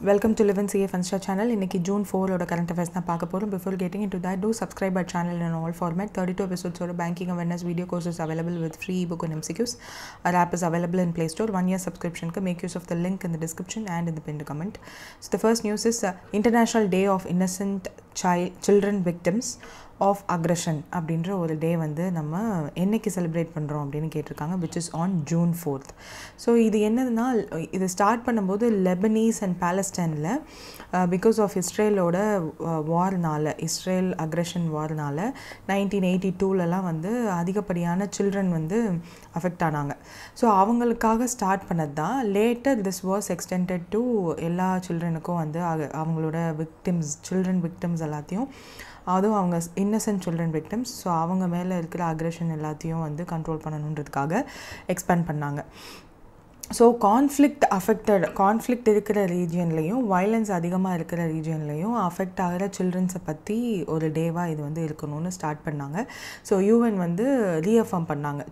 Welcome to Live in CA Funstar channel. இன்னைக்கு June 4 ஓட current affairs தான் பார்க்க போறோம். Before getting into that, do subscribe our channel in all format. 32 episodes of banking awareness video courses available with free ebook and MCQs. Our app is available in Play Store. 1 year subscription. Make use of the link in the description and in the pinned comment. So the first news is International Day of Innocent Children Victims of Aggression அப்படின்ற ஒரு டே வந்து நம்ம என்னைக்கு celebrate பண்ணுறோம் அப்படின்னு கேட்டிருக்காங்க, which is on June 4th. So இது என்னதுன்னா, இது ஸ்டார்ட் பண்ணும்போது லெபனீஸ் அண்ட் பாலஸ்டைனில் பிகாஸ் ஆஃப் இஸ்ரேலோட இஸ்ரேல் அக்ரெஷன் வார்னால 1982லலாம் வந்து அதிகப்படியான சில்ட்ரன் வந்து அஃபெக்ட் ஆனாங்க. ஸோ அவங்களுக்காக ஸ்டார்ட் பண்ணது தான். Later this was extended to எல்லா சில்ட்ரனுக்கும் வந்து அவங்களோட சில்ட்ரன் விக்டிம்ஸ் எல்லாத்தையும், அதுவும் அவங்க இன்னசென்ட் சில்ட்ரன் விக்டிம்ஸ், ஸோ அவங்க மேலே இருக்கிற அக்ரெஷன் எல்லாத்தையும் வந்து கண்ட்ரோல் பண்ணணுன்றதுக்காக எக்ஸ்பேண்ட் பண்ணாங்க. ஸோ கான்ஃப்ளிக்ட் இருக்கிற ரீஜியன்லேயும் வயலன்ஸ் அதிகமாக இருக்கிற ரீஜியன்லேயும் அஃபெக்ட் ஆகிற சில்ட்ரன்ஸை பற்றி ஒரு டேவாக இது வந்து இருக்கணும்னு ஸ்டார்ட் பண்ணாங்க. ஸோ யூஎன் வந்து ரீஅஃபர்ம் பண்ணாங்க,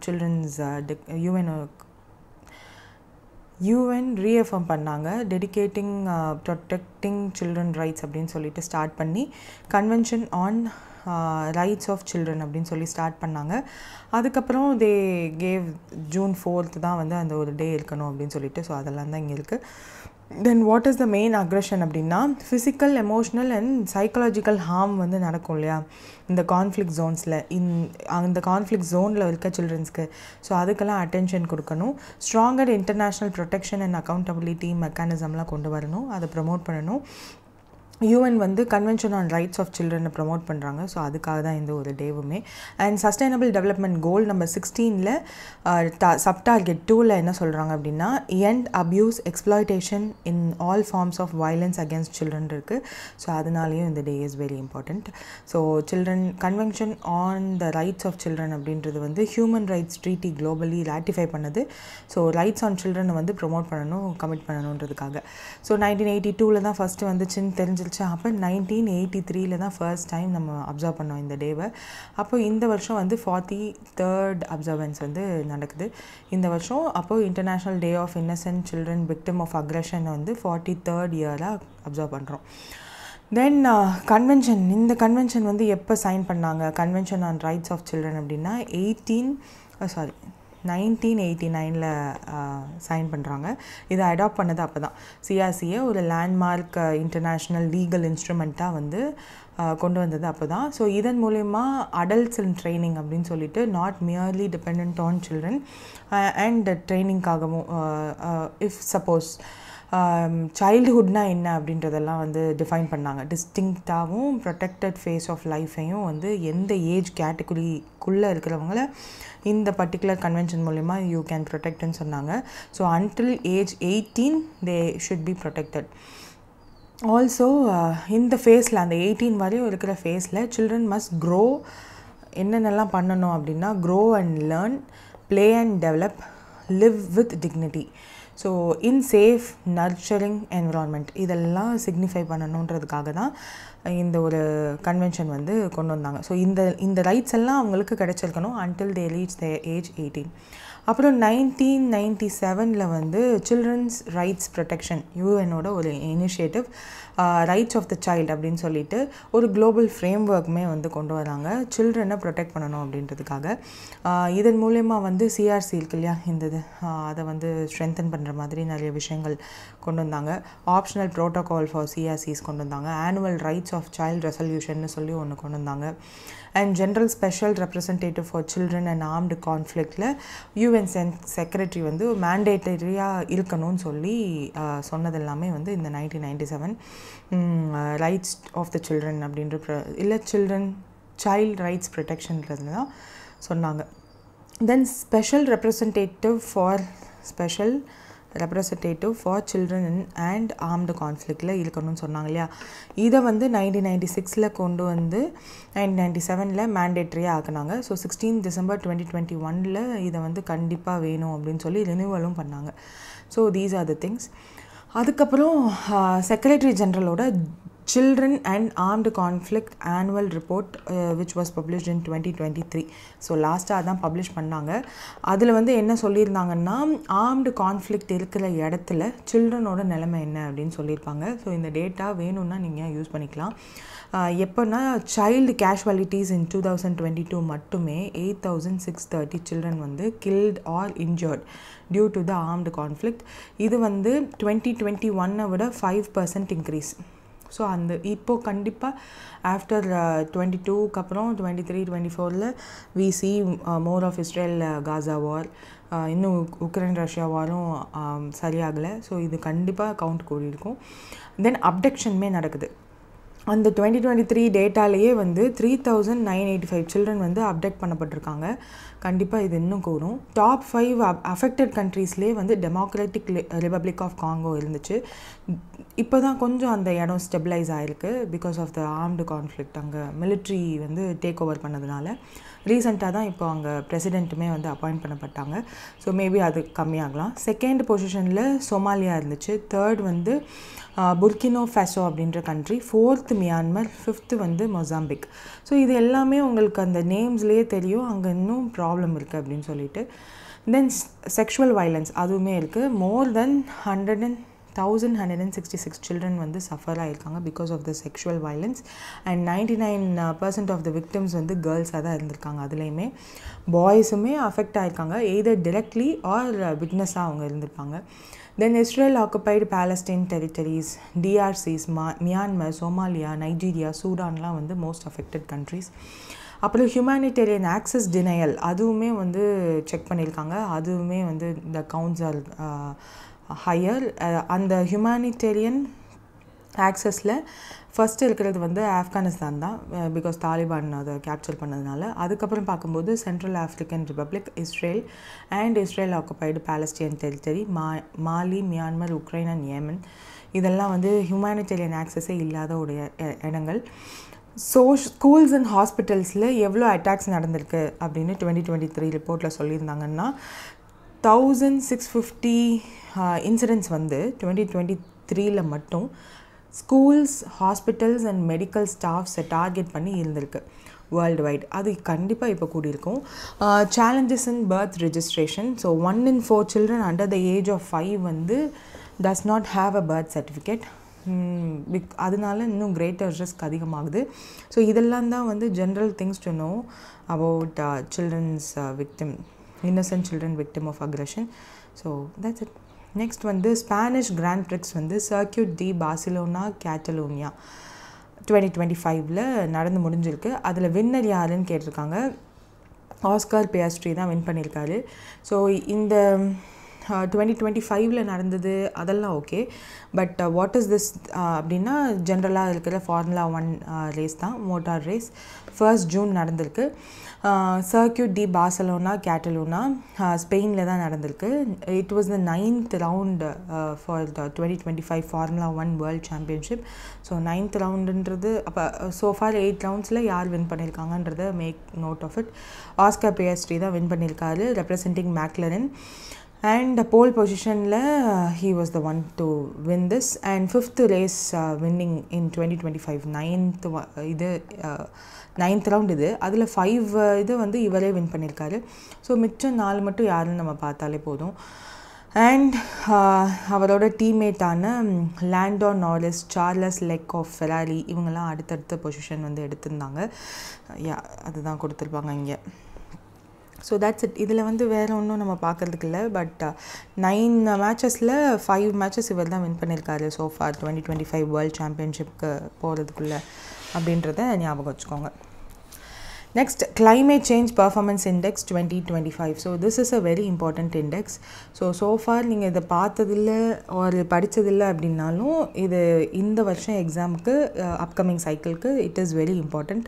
யூஎன் ரீஅஃபர்ம் பண்ணாங்க, டெடிகேட்டிங் ப்ரொடெக்டிங் சில்ட்ரன் ரைட்ஸ் அப்படின்னு சொல்லிட்டு ஸ்டார்ட் பண்ணி convention on rights of children அப்படின்னு சொல்லி ஸ்டார்ட் பண்ணாங்க. அதுக்கப்புறம் தே கேவ் June 4th தான் வந்து அந்த ஒரு டே இருக்கணும் அப்படின்னு சொல்லிட்டு. ஸோ அதெல்லாம் தான் இங்கே இருக்குது. Then what is the main aggression அப்படின்னா, physical, emotional and psychological harm வந்து நடக்கும் இல்லையா இந்த கான்ஃப்ளிக்ட் ஜோன்ஸில். அந்த கான்ஃப்ளிக்ட் ஜோனில் இருக்க சில்ட்ரன்ஸ்க்கு. ஸோ அதுக்கெல்லாம் அட்டென்ஷன் கொடுக்கணும். Stronger international protection and accountability மெக்கானிசம்லாம் கொண்டு வரணும், அதை ப்ரமோட் பண்ணணும். யூஎன் வந்து கன்வென்ஷன் ஆன் ரைட்ஸ் ஆஃப் சில்ட்ரனை ப்ரமோட் பண்ணுறாங்க. ஸோ அதுக்காக தான் இந்த ஒரு டேவுமே. And sustainable development goal number 16ல் சப் டார்கெட் 2ல் என்ன சொல்கிறாங்க அப்படின்னா, end abuse exploitation in all forms of violence against children இருக்குது. ஸோ அதனாலேயும் இந்த day is very important. So convention on the rights of children அப்படின்றது வந்து human rights treaty globally ratify பண்ணது. ஸோ ரைட்ஸ் ஆன் சில்ட்ரனை வந்து ப்ரொமோட் பண்ணணும், commit பண்ணணுன்றதுக்காக. So 1982ல் தான் ஃபஸ்ட்டு வந்துச்சுன்னு தெரிஞ்சு. அப்போ 1983ல் தான் ஃபர்ஸ்ட் டைம் நம்ம அப்சர்வ் பண்ணோம் இந்த டேவை. அப்போ இந்த வருஷம் வந்து 43rd அப்சர்வன்ஸ் வந்து நடக்குது இந்த வருஷம். அப்போது international day of innocent children victim of அக்ரெஷனை வந்து 43rd இயராக அப்சர்வ் பண்ணுறோம். தென் இந்த கன்வென்ஷன் வந்து எப்போ சைன் பண்ணாங்க, convention on rights of children அப்படின்னா 1989ல் சைன் பண்ணுறாங்க. இதை அடாப்ட் பண்ணது அப்போ தான். சிஆர்சியை ஒரு லேண்ட்மார்க் இன்டர்நேஷ்னல் லீகல் இன்ஸ்ட்ருமெண்ட்டாக வந்து கொண்டு வந்தது அப்போ தான். ஸோ இதன் மூலயமா அடல்ட்ஸ் இன் ட்ரைனிங் அப்படின்னு சொல்லிட்டு not merely depend on children and ட்ரைனிங்காகவும் இஃப் சப்போஸ் சைல்டுஹுட்னா என்ன அப்படின்றதெல்லாம் வந்து டிஃபைன் பண்ணாங்க. டிஸ்டிங்க்டாகவும் ப்ரொடெக்டட் ஃபேஸ் ஆஃப் லைஃபையும் வந்து எந்த ஏஜ் கேட்டகரிக்குள்ளே இருக்கிறவங்கள இந்த பர்டிகுலர் கன்வென்ஷன் மூலிமா யூ கேன் ப்ரொடெக்ட்னு சொன்னாங்க. So until age 18 they should be protected. Also இந்த ஃபேஸில், அந்த 18 வரையும் இருக்கிற ஃபேஸில் சில்ட்ரன் மஸ்ட் க்ரோ. என்னென்னலாம் பண்ணணும் அப்படின்னா, grow and learn, play and develop, live with dignity. So in safe nurturing environment இதெல்லாம் சிக்னிஃபை பண்ணணுன்றதுக்காக தான் இந்த ஒரு கன்வென்ஷன் வந்து கொண்டு வந்தாங்க. ஸோ இந்த ரைட்ஸ் எல்லாம் அவங்களுக்கு கிடைச்சிருக்கணும் until they reach the age 18. அப்புறம் 1997ல் வந்து சில்ட்ரன்ஸ் ரைட்ஸ் ப்ரொடெக்ஷன் யூஎனோட ஒரு initiative rights of the child அப்படின்னு சொல்லிட்டு ஒரு குளோபல் ஃப்ரேம் ஒர்க்குமே வந்து கொண்டு வராங்க, சில்ட்ரனை ப்ரொடெக்ட் பண்ணணும் அப்படின்றதுக்காக. இதன் மூலயமா வந்து சிஆர்சி இருக்கு இல்லையா, அதை வந்து ஸ்ட்ரென்தன் பண்ணுற மாதிரி நிறைய விஷயங்கள் கொண்டு வந்தாங்க. ஆப்ஷனல் ப்ரோட்டோகால் ஃபார் சிஆர்சிஸ் கொண்டு வந்தாங்க. ஆனுவல் ரைட்ஸ் ஆஃப் சைல்டு ரெசல்யூஷன்னு சொல்லி ஒன்று கொண்டு வந்தாங்க. And general special representative for children and armed கான்ஃப்ளிக்டில் யூஎன் செக்ரட்டரி வந்து மேண்டேட்டரியாக இருக்கணும்னு சொல்லி சொன்னதெல்லாமே வந்து இந்த 1997 ரைட்ஸ் ஆஃப் த சில்ட்ரன் அப்படின்ற சைல்டு ரைட்ஸ் ப்ரொடெக்ஷன்றது தான் சொன்னாங்க. Then special representative for children and armed கான்ஃப்ளிக்டில் இருக்கணும்னு சொன்னாங்க இல்லையா. இதை வந்து 1996ல் கொண்டு வந்து 1997ல் மேண்டேட்ரியாக ஆக்குனாங்க. ஸோ 16 December 2021ல் இதை வந்து கண்டிப்பாக வேணும் அப்படின்னு சொல்லி ரினியூவலும் பண்ணாங்க. So these are the things. அதுக்கப்புறம் secretary ஜெனரலோட Children and Armed Conflict Annual Report which was published in 2023. So லாஸ்ட்டாக தான் பப்ளிஷ் பண்ணாங்க. அதில் வந்து என்ன சொல்லியிருந்தாங்கன்னா ஆர்ம்டு கான்ஃப்ளிக்ட் இருக்கிற இடத்துல சில்ட்ரனோட நிலைமை என்ன அப்படின்னு சொல்லியிருப்பாங்க. ஸோ இந்த டேட்டா வேணும்னா நீங்கள் யூஸ் பண்ணிக்கலாம். எப்போனா சைல்டு கேஷுவாலிட்டிஸ் இன் 2022 மட்டுமே 8630 சில்ட்ரன் வந்து killed or injured due to the armed conflict. இது வந்து 2021 விட 5% இன்க்ரீஸ். ஸோ அந்த இப்போது கண்டிப்பாக ஆஃப்டர் 22க்கு அப்புறம் 23, 24ல் we see more of Israel Gaza war, இன்னும் உக்ரைன் ரஷ்யா வாரும் சரியாகலை. ஸோ இது கண்டிப்பாக கவுண்ட் கூடியிருக்கும். தென் அப்டக்ஷனுமே நடக்குது. அந்த 2023 டேட்டாலேயே வந்து 3985 சில்ட்ரன் வந்து அப்டக்ட் பண்ணப்பட்டிருக்காங்க. கண்டிப்பாக இது இன்னும் கூடும். டாப் 5 அஃபெக்டட் கண்ட்ரீஸ்லேயே வந்து டெமோக்ராட்டிக் ரிபப்ளிக் ஆஃப் காங்கோ இருந்துச்சு. இப்போ தான் கொஞ்சம் அந்த இடம் ஸ்டெபிளைஸ் ஆகிருக்கு because of the armed conflict. அங்கே மிலிட்ரி வந்து டேக் ஓவர் பண்ணதுனால ரீசெண்டாக தான் இப்போ அங்கே பிரசிடெண்ட்டுமே வந்து அப்பாயிண்ட் பண்ணப்பட்டாங்க. ஸோ மேபி அது கம்மியாகலாம். செகண்ட் பொசிஷனில் சோமாலியா இருந்துச்சு. தேர்ட் வந்து புர்கினோ ஃபேசோ அப்படின்ற கண்ட்ரி, ஃபோர்த்து மியான்மர், ஃபிஃப்த்து வந்து மொசாம்பிக். ஸோ இது எல்லாமே உங்களுக்கு அந்த நேம்ஸ்லேயே தெரியும் அங்கே இன்னும் ப்ராப்ளம் இருக்குது அப்படின்னு சொல்லிட்டு. தென் செக்ஷுவல் வைலன்ஸ் அதுவுமே இருக்குது. மோர் தென் 1,166 children வந்து சஃபர் ஆகியிருக்காங்க because of the sexual violence. And 99% of the victims வந்து கேர்ள்ஸாக தான் இருந்திருக்காங்க. அதுலேயுமே பாய்ஸுமே அஃபெக்ட் ஆகிருக்காங்க, எய்தர் டிரெக்ட்லி ஆர் விட்னஸாக அவங்க இருந்திருப்பாங்க. Then Israel occupied Palestine territories, DRCs, Myanmar, Somalia, Nigeria, சூடான்லாம் வந்து மோஸ்ட் அஃபெக்டட் கண்ட்ரிஸ். அப்புறம் ஹியூமானிட்டேரியன் ஆக்சஸ் டினையல் அதுவுமே வந்து செக் பண்ணியிருக்காங்க. அதுவுமே வந்து இந்த கவுண்ட்ஸ் ஆர் ஹையர். அந்த ஹியூமானிட்டேரியன் ஆக்சஸில் ஃபஸ்ட்டு இருக்கிறது வந்து ஆப்கானிஸ்தான் தான், பிகாஸ் தாலிபான் அதை கேப்சர் பண்ணதுனால. அதுக்கப்புறம் பார்க்கும்போது central African republic, Israel and Israel occupied Palestine territory, Mali, Myanmar, Ukraine and Yemen. இதெல்லாம் வந்து ஹியூமானிட்டேரியன் ஆக்சஸே இல்லாத உடைய இடங்கள். ஸோ ஸ்கூல்ஸ் அண்ட் ஹாஸ்பிட்டல்ஸில் எவ்வளோ அட்டாக்ஸ் நடந்திருக்கு அப்படின்னு 2023 ரிப்போர்ட்டில் சொல்லியிருந்தாங்கன்னா 1650 இன்சிடென்ட்ஸ் வந்து 2023 மட்டும் ஸ்கூல்ஸ், ஹாஸ்பிட்டல்ஸ் அண்ட் மெடிக்கல் ஸ்டாஃப்ஸை டார்கெட் பண்ணி இருந்திருக்கு வேர்ல்டு வைட். அது கண்டிப்பாக இப்போ கூடியிருக்கும். Challenges in birth registration. So 1 in 4 children under the age of 5 வந்து does not have a birth certificate. அதனால இன்னும் கிரேட்டர் ரிஸ்க் அதிகமாகுது. ஸோ இதெல்லாம் தான் வந்து general things to know about சில்ட்ரன்ஸ் victim, innocent children victim of aggression. So that's it. Next வந்து ஸ்பானிஷ் கிராண்ட் பிரிக்ஸ் வந்து சர்க்யூட் டி பார்சிலோனா கேட்டலோனியா 2025ல் நடந்து முடிஞ்சிருக்கு. அதில் வின்னர் யாருன்னு கேட்டிருக்காங்க. ஆஸ்கார் பியாஸ்ட்ரி தான் வின் பண்ணியிருக்காரு. ஸோ இந்த 2025ல் நடந்தது அதெல்லாம் okay. But what is this அப்படின்னா ஜென்ரலாக இருக்கிற ஃபார்முலா 1 ரேஸ் தான், மோட்டார் ரேஸ். 1 June நடந்திருக்கு. சர்க்யூட் டி பார்சலோனா கேட்டலோனா ஸ்பெயினில் தான் நடந்திருக்கு. It was the 9th round for the 2025 formula 1 world championship. So 9th roundன்றது அப்போ சோஃபார் 8 roundsல யார் வின் பண்ணியிருக்காங்கன்றத make note of it. Oscar Piastri தான் வின் பண்ணியிருக்காரு ரெப்ரசன்டிங் மேக்லரன். And pole positionல he was the one to win this, and 5th race winning in 2025 9th round இது. அதில் 5 இது வந்து இவரே வின் பண்ணியிருக்காரு. ஸோ மிச்சம் 4 மட்டும் யாருன்னு நம்ம பார்த்தாலே போதும். அண்ட் அவரோட டீம்மேட்டான Lando Norris, Charles Leclerc of Ferrari இவங்கெல்லாம் அடுத்தடுத்த பொசிஷன் வந்து எடுத்திருந்தாங்க. அதுதான் கொடுத்துருப்பாங்க இங்கே. So that's it. இதில் வந்து வேறு ஒன்றும் நம்ம பார்க்குறதுக்கு இல்லை. பட் 9 மேட்சஸில் 5 மேட்சஸ் இவர் தான் வின் பண்ணியிருக்காரு சோஃபார் 2025 வேர்ல்ட் சாம்பியன்ஷிப்க்கு போகிறதுக்குள்ளே அப்படின்றத ஞாபகம் வச்சுக்கோங்க. Next, Climate Change Performance Index 2025. So this is a very important index. So far நீங்கள் இதை பார்த்ததில்லை ஒரு படித்ததில்லை அப்படின்னாலும் இது இந்த வருஷம் எக்ஸாமுக்கு அப்கமிங் சைக்கிளுக்கு it is very important.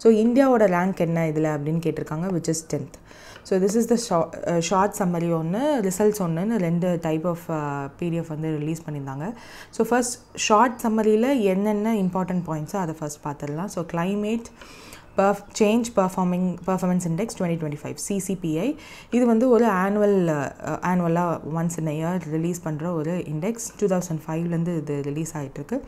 So இந்தியாவோட ரேங்க் என்ன இதில் அப்படின்னு கேட்டிருக்காங்க, which is 10th. So this is the short summary ஒன்று, ரிசல்ட்ஸ் ஒன்றுன்னு 2 டைப் ஆஃப் பிடிஎஃப் வந்து ரிலீஸ் பண்ணியிருந்தாங்க. ஸோ ஃபர்ஸ்ட் ஷார்ட் சம்மரியில் என்னென்ன இம்பார்ட்டன்ட் பாயிண்ட்ஸோ அதை ஃபர்ஸ்ட் பார்த்துடலாம். So climate change performance index 2025 CCPI. இது வந்து ஒரு ஆனுவலாக ஒன்ஸ் இன் இயர் ரிலீஸ் பண்ணுற ஒரு இண்டெக்ஸ். 2005லேருந்து இது ரிலீஸ் ஆகிட்டுருக்கு.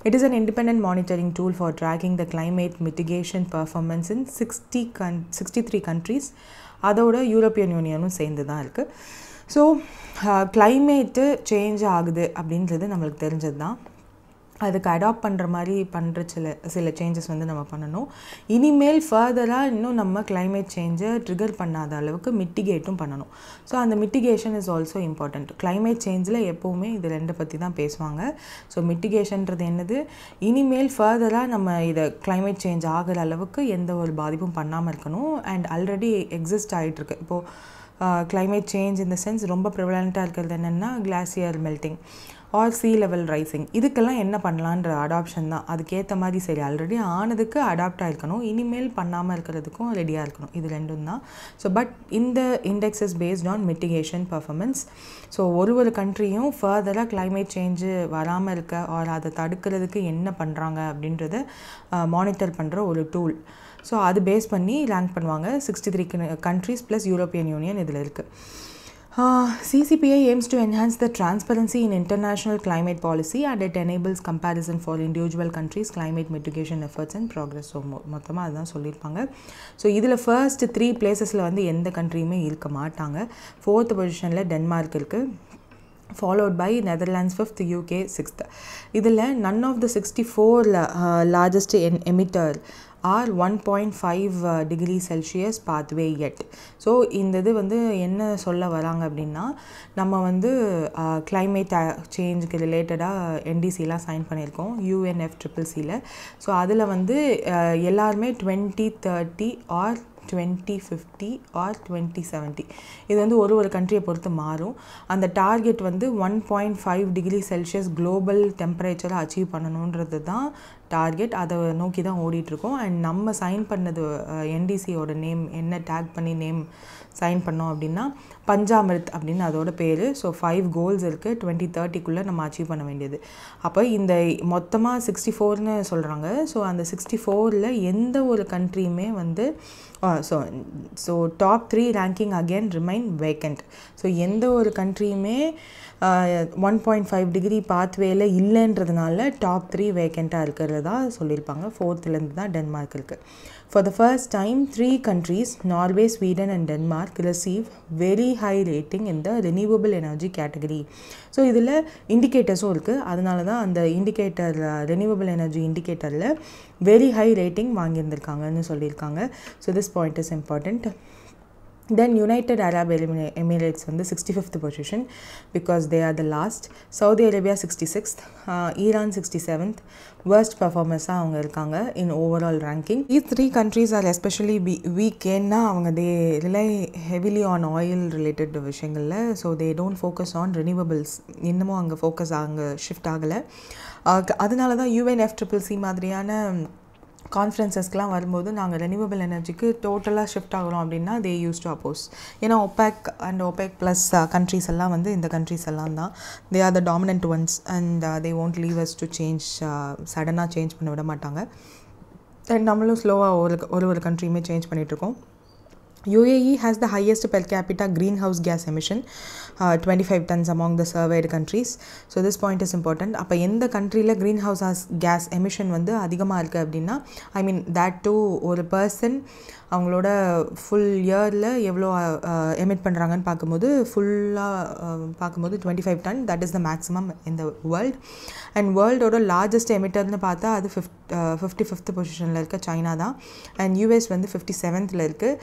It is an independent monitoring tool for tracking the climate mitigation performance in 63 countries. அதோட யூரோப்பியன் யூனியனும் சேர்ந்து தான் இருக்குது. ஸோ climate சேஞ்ச் ஆகுது அப்படின்றது நம்மளுக்கு தெரிஞ்சது தான். அதுக்கு அடாப்ட் பண்ணுற மாதிரி சில சேஞ்சஸ் வந்து நம்ம பண்ணணும். இனிமேல் ஃபர்தராக இன்னும் நம்ம climate சேஞ்சை ட்ரிகர் பண்ணாத அளவுக்கு மிட்டிகேட்டும் பண்ணணும். ஸோ அந்த mitigation is also important. climate சேஞ்சில் எப்போவுமே இது ரெண்டை பற்றி தான் பேசுவாங்க. ஸோ மிட்டிகேஷன்றது என்னது, இனிமேல் ஃபர்தராக நம்ம இதை climate சேஞ்ச் ஆகிற அளவுக்கு எந்த ஒரு பாதிப்பும் பண்ணாமல் இருக்கணும். அண்ட் ஆல்ரெடி எக்ஸிஸ்ட் ஆகிட்டுருக்கு. இப்போது climate சேஞ்ச் இந்த சென்ஸ் ரொம்ப ப்ரிவலண்ட்டாக இருக்கிறது என்னென்னா glacier melting or sea level rising. இதுக்கெல்லாம் என்ன பண்ணலான்ற அடாப்ஷன் தான். அதுக்கேற்ற மாதிரி சரி ஆல்ரெடி ஆனதுக்கு அடாப்ட் ஆகிருக்கணும், இனிமேல் பண்ணாமல் இருக்கிறதுக்கும் ரெடியாக இருக்கணும். இது ரெண்டும் தான். ஸோ பட் இந்த index is based on mitigation performance. So ஒரு கண்ட்ரியும் ஃபர்தராக climate சேஞ்சு வராமல் இருக்க ஆர் அதை தடுக்கிறதுக்கு என்ன பண்ணுறாங்க அப்படின்றத மானிட்டர் பண்ணுற ஒரு டூல். ஸோ அது பேஸ் பண்ணி ரேங்க் பண்ணுவாங்க. 63 countries ப்ளஸ் யூரோப்பியன் யூனியன் இதில் இருக்குது. CCPI aims to enhance the transparency in international climate policy and it enables comparison for individual countries' climate mitigation efforts and progress. So மொத்தமாக அதுதான் சொல்லியிருப்பாங்க. So இதில் first 3 பிளேசஸில் வந்து எந்த கண்ட்ரியுமே இருக்க மாட்டாங்க. 4th பொசிஷனில் டென்மார்க் இருக்குது, followed by Netherlands 5th, UK 6th. இதில் none of the 64 largest emitter are 1.5 degree Celsius pathway yet. So இந்த இது வந்து என்ன சொல்ல வராங்க அப்படின்னா, நம்ம வந்து climate சேஞ்சுக்கு ரிலேட்டடாக NDCலாம் சைன் பண்ணியிருக்கோம் UNFCCCல. ஸோ அதில் வந்து எல்லாருமே 2030 ஆர் 2050 ஆர் 2070 இது வந்து ஒரு கண்ட்ரியை பொறுத்து மாறும். அந்த டார்கெட் வந்து 1.5 டிகிரி செல்சியஸ் குளோபல் டெம்பரேச்சரை அச்சீவ் பண்ணணுன்றது தான் டார்கெட். அதை நோக்கி தான் ஓடிட்டுருக்கோம். அண்ட் நம்ம சைன் பண்ணது NDCயோட நேம் என்ன டேக் பண்ணி நேம் சைன் பண்ணோம் அப்படின்னா பஞ்சாமிர்த் அப்படின்னு அதோட பேர். ஸோ 5 கோல்ஸ் இருக்குது 2030க்குள்ளே நம்ம அச்சீவ் பண்ண வேண்டியது. அப்போ இந்த மொத்தமாக 64ன்னு சொல்கிறாங்க. ஸோ அந்த 64ல் எந்த ஒரு கண்ட்ரியுமே வந்து so top 3 ranking again remain vacant. So எந்த ஒரு கண்ட்ரியுமே 1.5 டிகிரி பாத்வேல இல்லைன்றதுனால டாப் 3 வேக்கண்ட்டாக இருக்கிறதா சொல்லியிருப்பாங்க. 4th தான் டென்மார்க் இருக்குது. For the first time, 3 countries, Norway, Sweden and Denmark, receive very high rating in the renewable energy category. So இதில் இண்டிகேட்டர்ஸும் இருக்குது. அதனால தான் அந்த indicator renewable energy இண்டிகேட்டரில் very high rating வாங்கியிருந்திருக்காங்கன்னு சொல்லியிருக்காங்க. So this point is important. Then United Arab Emirates வந்து 65th position because they are the last. Saudi Arabia 66th, Iran 67th. worst performers அவங்க இருக்காங்க in overall ranking. These 3 countries are especially weak ஏன்னா அவங்க they rely heavily on oil related விஷயங்களில். so they don't focus on renewables. இன்னமும் அங்கே focus அங்கே shift ஆகலை. அதனால தான் UNFCCC மாதிரியான கான்ஃபரன்சஸ்க்கெலாம் வரும்போது நாங்கள் ரெனியூவபிள் எனர்ஜிக்கு டோட்டலாக ஷிஃப்ட் ஆகிறோம் அப்படின்னா தே யூஸ் டு அப்போஸ். ஏன்னா OPEC and OPEC plus countries எல்லாம் வந்து இந்த கண்ட்ரிஸ் எல்லாம் தான் they are the dominant ones and they won't leave us to change. சடனாக சேஞ்ச் பண்ண விட மாட்டாங்க. அண்ட் நம்மளும் ஸ்லோவாக ஒரு கண்ட்ரியுமே சேஞ்ச் பண்ணிகிட்ருக்கோம். UAE has the highest per capita greenhouse gas emission, 25 tons among the surveyed countries. So this point is important. அப்போ எந்த கண்ட்ரியில் greenhouse gas emission வந்து அதிகமாக இருக்குது அப்படின்னா ஐ மீன் that too ஒரு பர்சன் அவங்களோட ஃபுல் இயரில் எவ்வளோ எமிட் பண்ணுறாங்கன்னு பார்க்கும்போது ஃபுல்லாக பார்க்கும்போது 25 ton, that is the maximum in the world. And வேர்ல்டோட லார்ஜஸ்ட் எமிட்டர்னு பார்த்தா அது 55th பொசிஷனில் இருக்க சைனா தான். அண்ட் US வந்து 57th இருக்குது.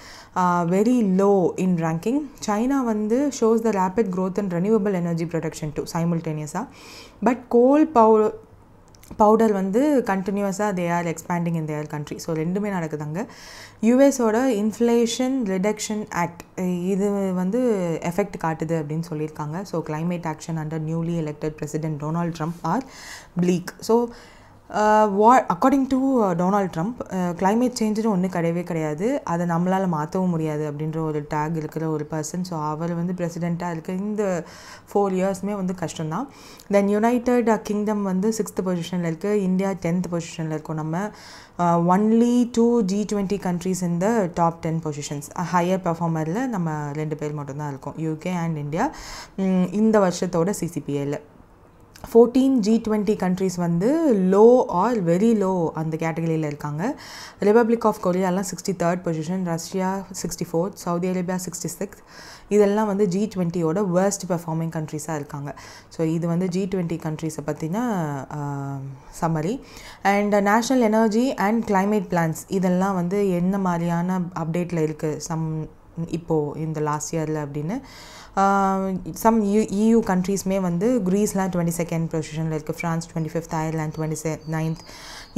Very low in ranking. China வந்து shows the rapid growth and renewable energy production too சைமல்டேனியஸாக. பட் கோல் பவுடர் வந்து கண்டினியூஸாக they are expanding in their country. So ரெண்டுமே நடக்குதாங்க. யூஎஸோட இன்ஃப்ளேஷன் ரிடக்ஷன் ஆக்ட் இது வந்து எஃபெக்ட் காட்டுது அப்படின்னு சொல்லியிருக்காங்க. So climate action under newly elected president Donald Trump are bleak. So according to Donald Trump climate சேஞ்சுன்னு ஒன்றும் கிடையவே கிடையாது, அதை நம்மளால் மாற்றவும் முடியாது அப்படின்ற ஒரு டேக் இருக்கிற ஒரு பர்சன். ஸோ அவர் வந்து பிரசிடெண்ட்டாக இருக்க இந்த 4 இயர்ஸுமே வந்து கஷ்டம்தான். தென் யுனைடெட் கிங்டம் வந்து 6th பொசிஷனில் இருக்குது, இந்தியா 10th பொசிஷனில் இருக்கும். நம்ம only 2 G20 countries in the top 10 positions. Higher பெர்ஃபார்மரில் நம்ம 2 பேர் மட்டும்தான் இருக்கோம், யூகே அண்ட் இந்தியா. இந்த வருஷத்தோட சிசிபிஏல 14 G20 countries வந்து லோ ஆர் வெரி லோ அந்த கேட்டகரியில் இருக்காங்க. ரிபப்ளிக் ஆஃப் கொரியாலாம் 63rd position, Russia 64th, Saudi Arabia 66th. இதெல்லாம் வந்து G20யோட வேர்ஸ்ட் பெர்ஃபார்மிங் கண்ட்ரீஸாக இருக்காங்க. ஸோ இது வந்து G20 கண்ட்ரீஸை பற்றின summary. And national energy and climate plans இதெல்லாம் வந்து என்ன மாதிரியான அப்டேட்டில் இருக்குது இப்போது இந்த லாஸ்ட் இயரில் அப்படின்னு. சம் EU கண்ட்ரீஸ்மே வந்து கிரீஸ்லாம் 22nd பொசிஷனில் இருக்குது, ஃப்ரான்ஸ் 25th, அயர்லாண்ட் 29th.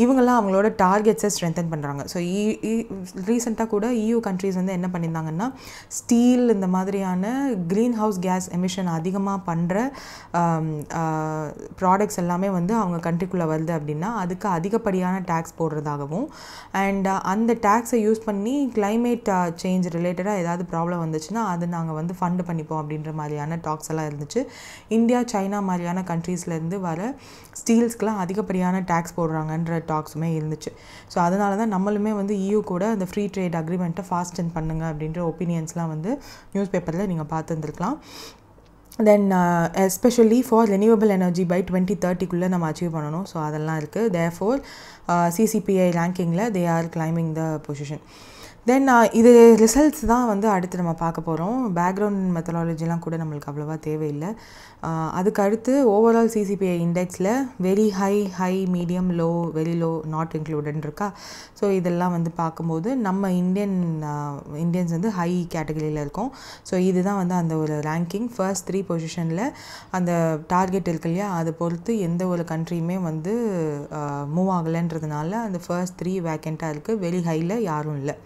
இவங்கெல்லாம் அவங்களோட டார்கெட்ஸை ஸ்ட்ரென்தன் பண்ணுறாங்க. ஸோ ரீசெண்டாக கூட EU கண்ட்ரீஸ் வந்து என்ன பண்ணியிருந்தாங்கன்னா, ஸ்டீல் இந்த மாதிரியான க்ரீன் ஹவுஸ் கேஸ் எமிஷன் அதிகமாக பண்ணுற ப்ராடக்ட்ஸ் எல்லாமே வந்து அவங்க கண்ட்ரிக்குள்ளே வருது அப்படின்னா அதுக்கு அதிகப்படியான டேக்ஸ் போடுறதாகவும், அண்ட் அந்த டேக்ஸை யூஸ் பண்ணி கிளைமேட் சேஞ்ச் ரிலேட்டடாக ஏதாவது ப்ராப்ளம் வந்துச்சுன்னா அது நாங்கள் வந்து ஃபண்டு பண்ணிப்போம் அப்படின்ற மாதிரியான டாக்ஸ் எல்லாம் இருந்துச்சு. இந்தியா, சைனா மாதிரியான கண்ட்ரீஸ்லேருந்து வர ஸ்டீல்ஸ்க்கெலாம் அதிகப்படியான டேக்ஸ் போடுறாங்கன்ற டாக்ஸுமே இருந்துச்சு. ஸோ அதனால தான் நம்மளுமே வந்து EU கூட அந்த ஃப்ரீ ட்ரேட் அக்ரிமெண்ட்டை ஃபாஸ்டன் பண்ணுங்க அப்படின்ற ஒப்பீனியன்ஸ்லாம் வந்து நியூஸ் பேப்பரில் நீங்கள் பார்த்துருந்துருக்கலாம். Then especially for renewable energy by 2030 நம்ம அச்சீவ் பண்ணணும். ஸோ அதெல்லாம் இருக்குது. தேர்ஃபோர் CCPI ரேங்கிங்கில் they are climbing the position. Then இது ரிசல்ட்ஸ் தான் வந்து அடுத்து நம்ம பார்க்க போகிறோம். பேக்ரவுண்ட் மெத்தடாலஜிலாம் கூட நம்மளுக்கு அவ்வளோவா தேவையில்லை. அதுக்கு அடுத்து ஓவரால் CCPI இண்டெக்ஸில் very high, medium, low, very low, not included இருக்கா. ஸோ இதெல்லாம் வந்து பார்க்கும்போது நம்ம இந்தியன்ஸ் வந்து ஹை கேட்டகரியில் இருக்கோம். ஸோ இதுதான் வந்து அந்த ஒரு ரேங்கிங். ஃபர்ஸ்ட் 3 பொசிஷனில் அந்த டார்கெட் இருக்கு இல்லையா, அதை பொறுத்து எந்த ஒரு கண்ட்ரியுமே வந்து மூவ் ஆகலைன்றதுனால அந்த ஃபர்ஸ்ட் 3 வேக்கண்ட்டாக இருக்குது. வெரி ஹையில் யாரும் இல்லை.